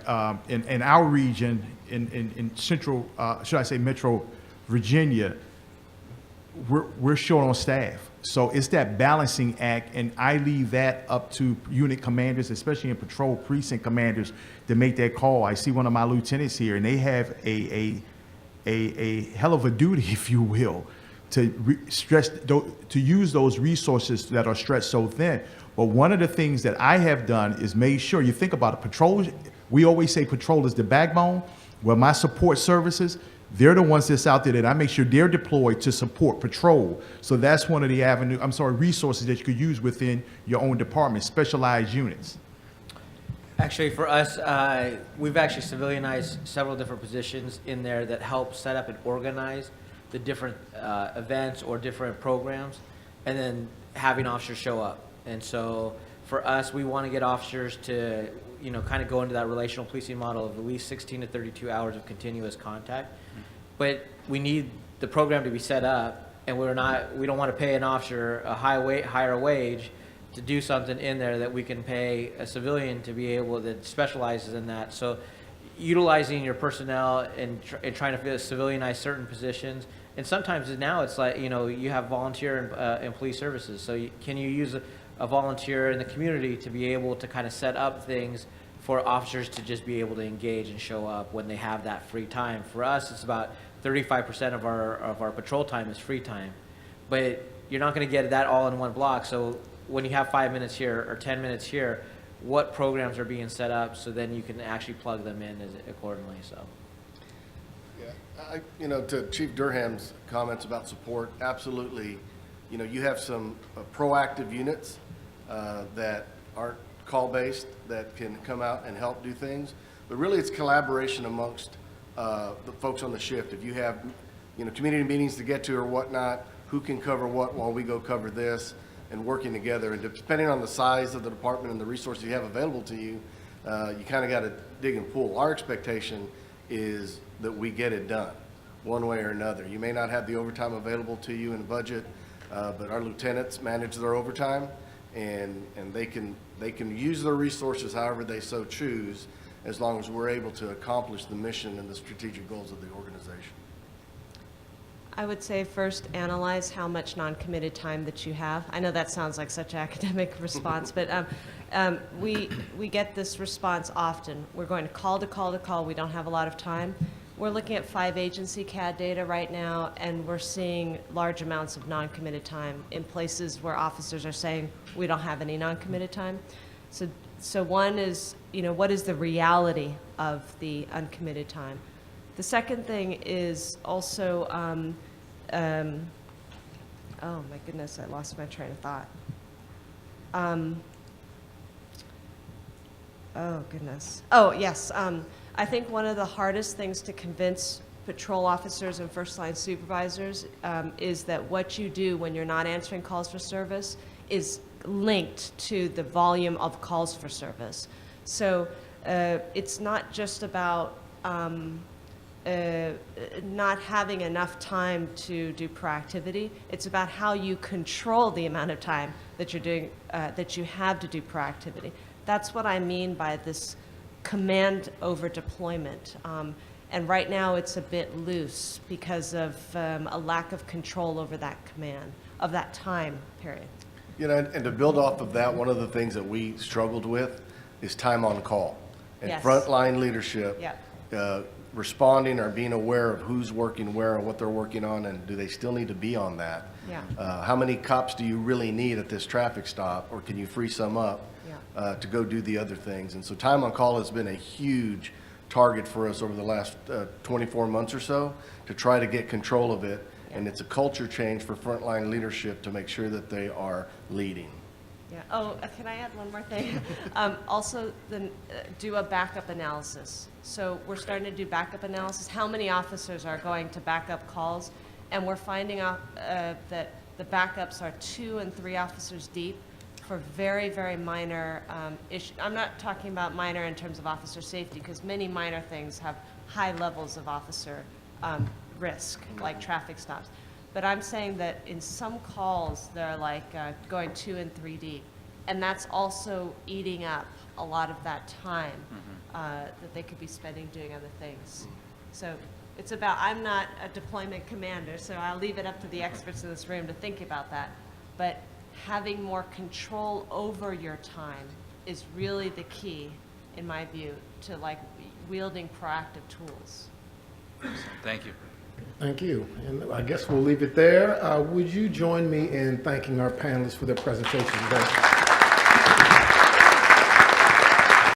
In our region, in central, should I say Metro Virginia, we're short on staff. So it's that balancing act, and I leave that up to unit commanders, especially in patrol precinct commanders, to make that call. I see one of my lieutenants here, and they have a hell of a duty, if you will, to use those resources that are stretched so thin. But one of the things that I have done is made sure, you think about it, patrol, we always say patrol is the backbone. Well, my support services, they're the ones that's out there that I make sure they're deployed to support patrol. So that's one of the resources that you could use within your own department, specialized units. Actually, for us, we've actually civilianized several different positions in there that help set up and organize the different events or different programs, and then having officers show up. And so for us, we want to get officers to, kind of go into that relational policing model of at least 16 to 32 hours of continuous contact. But we need the program to be set up, and we don't want to pay an officer a higher wage to do something in there that we can pay a civilian to be able, that specializes in that. So utilizing your personnel and trying to civilianize certain positions. And sometimes now it's like, you have volunteer in police services. So can you use a volunteer in the community to be able to kind of set up things for officers to just be able to engage and show up when they have that free time? For us, it's about 35% of our patrol time is free time. But you're not going to get that all in one block. So when you have 5 minutes here or 10 minutes here, what programs are being set up so then you can actually plug them in accordingly. So. Yeah, to Chief Durham's comments about support, absolutely. You have some proactive units that aren't call-based that can come out and help do things, but really it's collaboration amongst the folks on the shift. If you have, community meetings to get to or whatnot, who can cover what while we go cover this, and working together. And depending on the size of the department and the resources you have available to you, you kind of got to dig and pull. Our expectation is that we get it done one way or another. You may not have the overtime available to you in the budget, but our lieutenants manage their overtime, and they can use their resources however they so choose, as long as we're able to accomplish the mission and the strategic goals of the organization. I would say first analyze how much non-committed time that you have. I know that sounds like such an academic response, but we get this response often. We're going to call to call to call. We don't have a lot of time. We're looking at 5 agency CAD data right now, and we're seeing large amounts of non-committed time in places where officers are saying we don't have any non-committed time. So one is, what is the reality of the uncommitted time? The second thing is also, oh my goodness, I lost my train of thought. Oh goodness. Oh yes, I think one of the hardest things to convince patrol officers and first line supervisors is that what you do when you're not answering calls for service is linked to the volume of calls for service. So it's not just about not having enough time to do proactivity. It's about how you control the amount of time that you're doing, that you have to do proactivity. That's what I mean by this command over deployment. And right now it's a bit loose because of a lack of control over that command, of that time period. And to build off of that, one of the things that we struggled with is time on call. And Yes. frontline leadership, Yep. responding or being aware of who's working where and what they're working on, and do they still need to be on that? Yeah. How many cops do you really need at this traffic stop, or can you free some up Yeah. to go do the other things? And so time on call has been a huge target for us over the last 24 months or so to try to get control of it. And it's a culture change for frontline leadership to make sure that they are leading. Yeah. Oh, can I add one more thing? Also, do a backup analysis. So we're starting to do backup analysis. How many officers are going to backup calls? And we're finding out that the backups are 2 and 3 officers deep for very, very minor issues. I'm not talking about minor in terms of officer safety, because many minor things have high levels of officer risk, like traffic stops. But I'm saying that in some calls, they're like going 2 and 3 deep. And that's also eating up a lot of that time that they could be spending doing other things. So it's about, I'm not a deployment commander, so I'll leave it up to the experts in this room to think about that. But having more control over your time is really the key, in my view, to like wielding proactive tools. Thank you. Thank you. And I guess we'll leave it there. Would you join me in thanking our panelists for their presentation today?